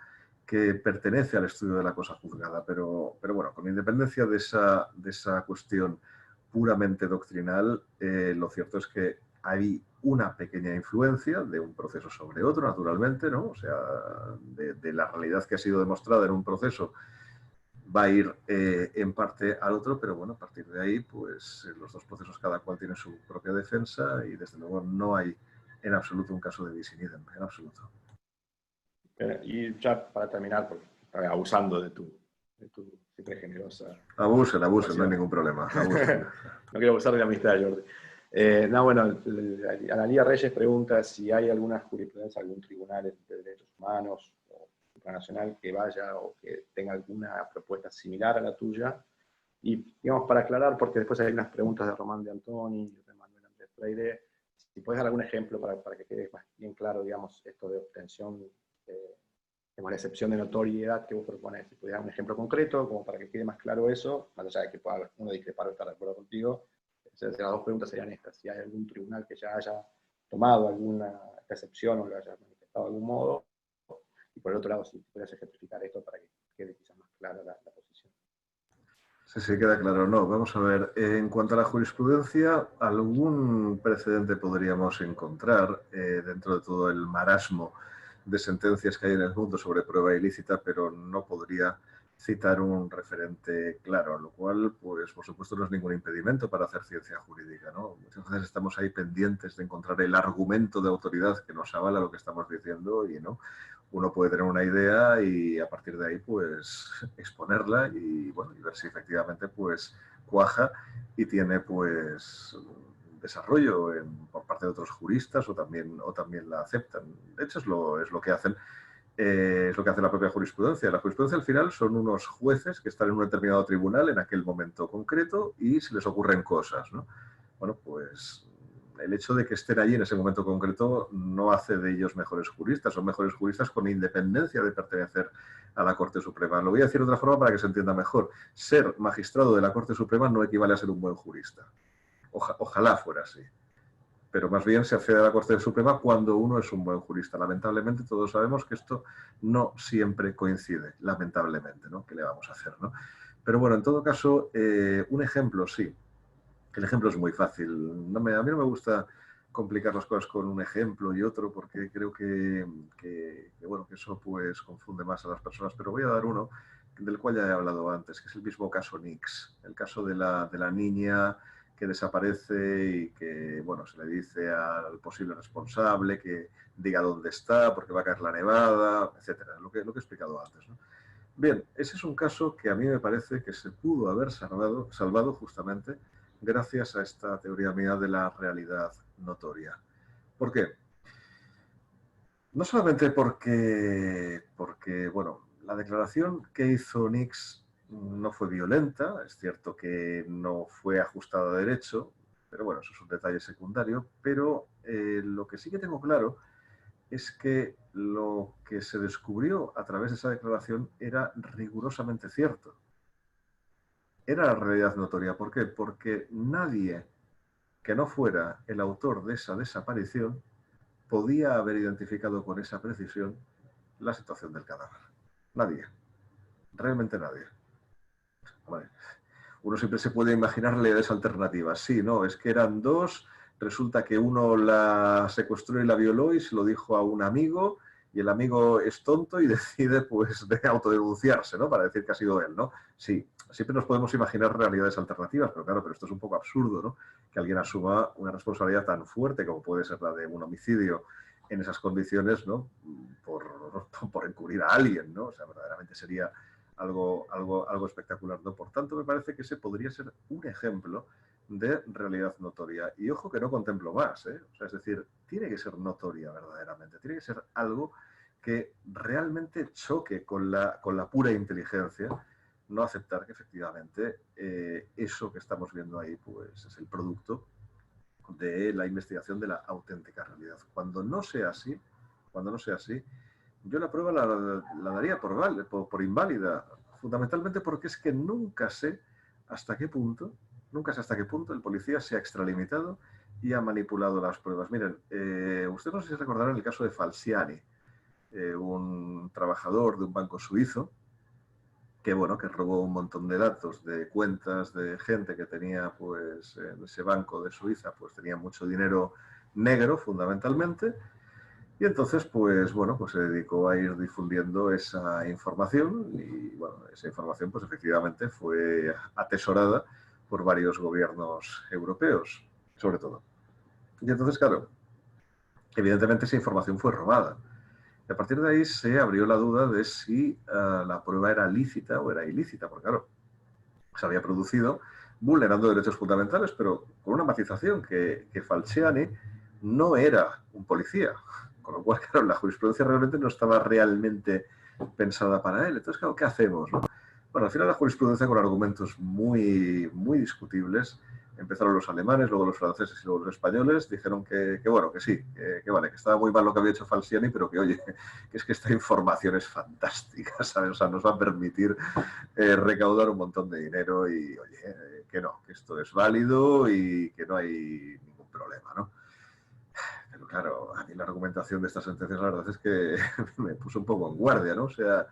que pertenece al estudio de la cosa juzgada, pero bueno, con independencia de esa cuestión puramente doctrinal, lo cierto es que hay una pequeña influencia de un proceso sobre otro, naturalmente, ¿no? O sea, de la realidad que ha sido demostrada en un proceso va a ir en parte al otro, pero bueno, a partir de ahí, pues los dos procesos cada cual tiene su propia defensa y desde luego no hay en absoluto un caso de bis in idem, en absoluto. Y ya para terminar, porque abusando de tu siempre generosa... Abusen, no hay ningún problema. Abusen. No quiero abusar de la amistad, Jordi. No, bueno, Analía Reyes pregunta si hay alguna jurisprudencia, algún tribunal de derechos humanos o internacional que vaya o que tenga alguna propuesta similar a la tuya. Y, digamos, para aclarar, porque después hay unas preguntas de Román de Antoni y de Manuel Andrés Freire, si puedes dar algún ejemplo para que quede más bien claro, digamos, esto de obtención, la excepción de notoriedad que vos propones. Si puedes dar un ejemplo concreto, como para que quede más claro eso, más allá de que pueda uno discrepar o estar de acuerdo contigo. Las dos preguntas serían estas: si hay algún tribunal que ya haya tomado alguna excepción o lo haya manifestado de algún modo, y por el otro lado, si pudieras ejemplificar esto para que quede quizás más clara la posición. Sí, queda claro. No, vamos a ver. En cuanto a la jurisprudencia, algún precedente podríamos encontrar dentro de todo el marasmo de sentencias que hay en el mundo sobre prueba ilícita, pero no podría citar un referente claro, lo cual, pues, por supuesto, no es ningún impedimento para hacer ciencia jurídica, ¿no? Muchas veces estamos ahí pendientes de encontrar el argumento de autoridad que nos avala lo que estamos diciendo y no. Uno puede tener una idea y a partir de ahí, pues, exponerla y, bueno, y ver si efectivamente, pues, cuaja y tiene, pues, desarrollo por parte de otros juristas o también la aceptan. De hecho, es lo que hacen. Es lo que hace la propia jurisprudencia. La jurisprudencia al final son unos jueces que están en un determinado tribunal en aquel momento concreto y se les ocurren cosas, ¿no? Bueno, pues el hecho de que estén allí en ese momento concreto no hace de ellos mejores juristas, son mejores juristas con independencia de pertenecer a la Corte Suprema. Lo voy a decir de otra forma para que se entienda mejor. Ser magistrado de la Corte Suprema no equivale a ser un buen jurista. Ojalá fuera así. Pero más bien se accede a la Corte Suprema cuando uno es un buen jurista. Lamentablemente todos sabemos que esto no siempre coincide, lamentablemente, ¿no? ¿Qué le vamos a hacer, no? Pero bueno, en todo caso, un ejemplo, sí. El ejemplo es muy fácil. A mí no me gusta complicar las cosas con un ejemplo y otro porque creo que bueno, que eso pues confunde más a las personas. Pero voy a dar uno del cual ya he hablado antes, que es el mismo caso Nix, el caso de la niña que desaparece y que, bueno, se le dice al posible responsable que diga dónde está porque va a caer la nevada, etcétera, lo que he explicado antes, ¿no? Bien, ese es un caso que a mí me parece que se pudo haber salvado justamente gracias a esta teoría mía de la realidad notoria. ¿Por qué? No solamente porque bueno, la declaración que hizo Nix no fue violenta, es cierto que no fue ajustada a derecho, pero bueno, eso es un detalle secundario, pero lo que sí que tengo claro es que lo que se descubrió a través de esa declaración era rigurosamente cierto. Era la realidad notoria. ¿Por qué? Porque nadie que no fuera el autor de esa desaparición podía haber identificado con esa precisión la situación del cadáver. Nadie. Realmente nadie. Vale. Uno siempre se puede imaginar realidades alternativas. Sí, no, es que eran dos, resulta que uno la secuestró y la violó y se lo dijo a un amigo y el amigo es tonto y decide pues de autodenunciarse, ¿no? Para decir que ha sido él, ¿no? Sí, siempre nos podemos imaginar realidades alternativas, pero claro, pero esto es un poco absurdo, ¿no? Que alguien asuma una responsabilidad tan fuerte como puede ser la de un homicidio en esas condiciones, ¿no? Por encubrir a alguien, ¿no? O sea, verdaderamente sería algo espectacular, ¿no? Por tanto, me parece que ese podría ser un ejemplo de realidad notoria. Y ojo que no contemplo más, ¿eh? O sea, es decir, tiene que ser notoria verdaderamente, tiene que ser algo que realmente choque con la pura inteligencia, no aceptar que efectivamente eso que estamos viendo ahí pues es el producto de la investigación de la auténtica realidad. Cuando no sea así, yo la prueba la daría por inválida, fundamentalmente porque es que nunca sé hasta qué punto el policía se ha extralimitado y ha manipulado las pruebas. Miren, ustedes no sé si recordarán el caso de Falciani, un trabajador de un banco suizo que, bueno, que robó un montón de datos de cuentas de gente que tenía, pues, en ese banco de Suiza, pues tenía mucho dinero negro, fundamentalmente, y entonces, pues, bueno, pues se dedicó a ir difundiendo esa información y, bueno, esa información, pues, efectivamente fue atesorada por varios gobiernos europeos, sobre todo. Y entonces, claro, evidentemente esa información fue robada. Y a partir de ahí se abrió la duda de si la prueba era lícita o era ilícita, porque claro, se había producido vulnerando derechos fundamentales, pero con una matización que Falciani no era un policía, con lo cual, claro, la jurisprudencia realmente no estaba realmente pensada para él. Entonces, claro, ¿qué hacemos? ¿No? Bueno, al final la jurisprudencia con argumentos muy, muy discutibles. Empezaron los alemanes, luego los franceses y luego los españoles. Dijeron que bueno, que sí, que vale, que estaba muy mal lo que había hecho Falciani, pero que oye, que es que esta información es fantástica, ¿sabes? O sea, nos va a permitir recaudar un montón de dinero y, oye, que no, que esto es válido y que no hay ningún problema, ¿no? Pero claro, a mí la argumentación de estas sentencias, la verdad es que me puso un poco en guardia, ¿no? O sea,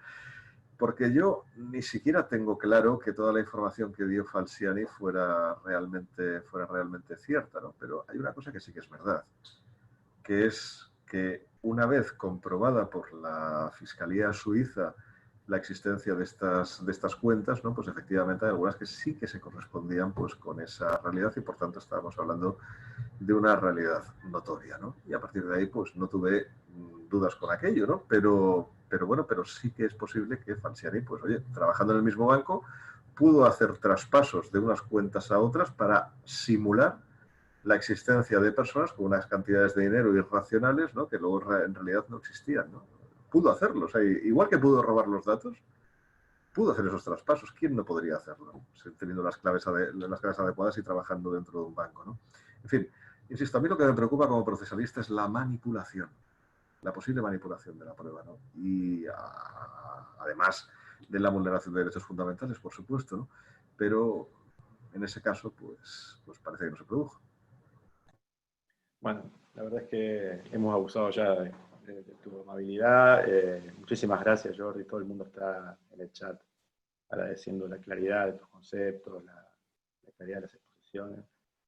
porque yo ni siquiera tengo claro que toda la información que dio Falciani fuera realmente cierta, ¿no? Pero hay una cosa que sí que es verdad, que es que una vez comprobada por la Fiscalía Suiza la existencia de estas cuentas, ¿no? Pues efectivamente hay algunas que sí que se correspondían pues, con esa realidad y por tanto estábamos hablando de una realidad notoria, ¿no? Y a partir de ahí pues no tuve dudas con aquello, ¿no? Pero bueno, pero sí que es posible que Falciani, pues oye, trabajando en el mismo banco, pudo hacer traspasos de unas cuentas a otras para simular la existencia de personas con unas cantidades de dinero irracionales, ¿no? Que luego en realidad no existían, ¿no? Pudo hacerlo, o sea, igual que pudo robar los datos, pudo hacer esos traspasos. ¿Quién no podría hacerlo? Teniendo las claves adecuadas y trabajando dentro de un banco, ¿no? En fin, insisto, a mí lo que me preocupa como procesalista es la manipulación, la posible manipulación de la prueba, ¿no? Y además de la vulneración de derechos fundamentales, por supuesto, ¿no? Pero en ese caso, pues parece que no se produjo. Bueno, la verdad es que hemos abusado ya de tu amabilidad. Muchísimas gracias, Jordi. Todo el mundo está en el chat agradeciendo la claridad de tus conceptos, la claridad de las exposiciones.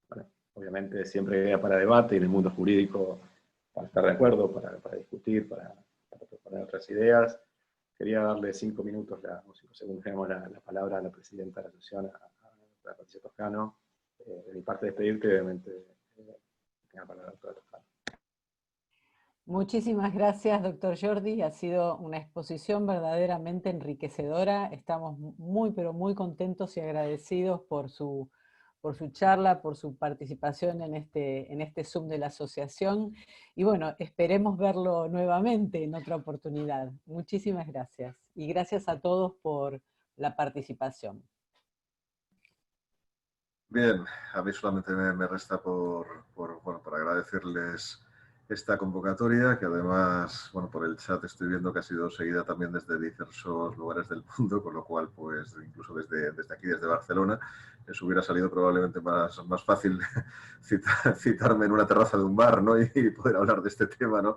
Bueno, obviamente siempre queda para debate y en el mundo jurídico para estar de acuerdo, para discutir, para proponer otras ideas. Quería darle 5 minutos, o 5 segundos, la palabra a la presidenta de la asociación, a Patricia Toscano. De mi parte, despedirte, obviamente, tenga palabra la doctora Toscano. Muchísimas gracias, doctor Jordi. Ha sido una exposición verdaderamente enriquecedora. Estamos muy, pero muy contentos y agradecidos por su charla, por su participación en este Zoom de la asociación. Y bueno, esperemos verlo nuevamente en otra oportunidad. Muchísimas gracias. Y gracias a todos por la participación. Bien, a mí solamente me resta por agradecerles esta convocatoria, que además, bueno, por el chat estoy viendo que ha sido seguida también desde diversos lugares del mundo, con lo cual, pues, incluso desde aquí, desde Barcelona, les hubiera salido probablemente más fácil citarme en una terraza de un bar, ¿no? Y poder hablar de este tema, ¿no?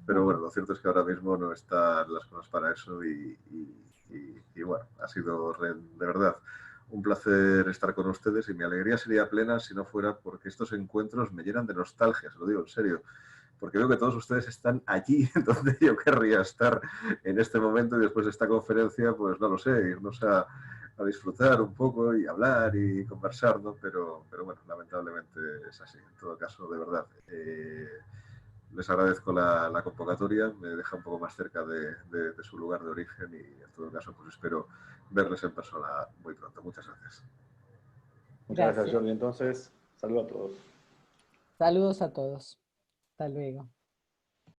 Pero bueno, lo cierto es que ahora mismo no están las cosas para eso y bueno, ha sido de verdad un placer estar con ustedes y mi alegría sería plena si no fuera porque estos encuentros me llenan de nostalgia, se lo digo en serio, porque veo que todos ustedes están allí donde yo querría estar en este momento y después de esta conferencia, pues no lo sé, irnos a disfrutar un poco y hablar y conversar, ¿no? Pero bueno, lamentablemente es así. En todo caso, de verdad, les agradezco la convocatoria, me deja un poco más cerca de su lugar de origen y en todo caso, pues espero verles en persona muy pronto. Muchas gracias. Muchas gracias, Jordi. Entonces, saludos a todos. Saludos a todos. Hasta luego.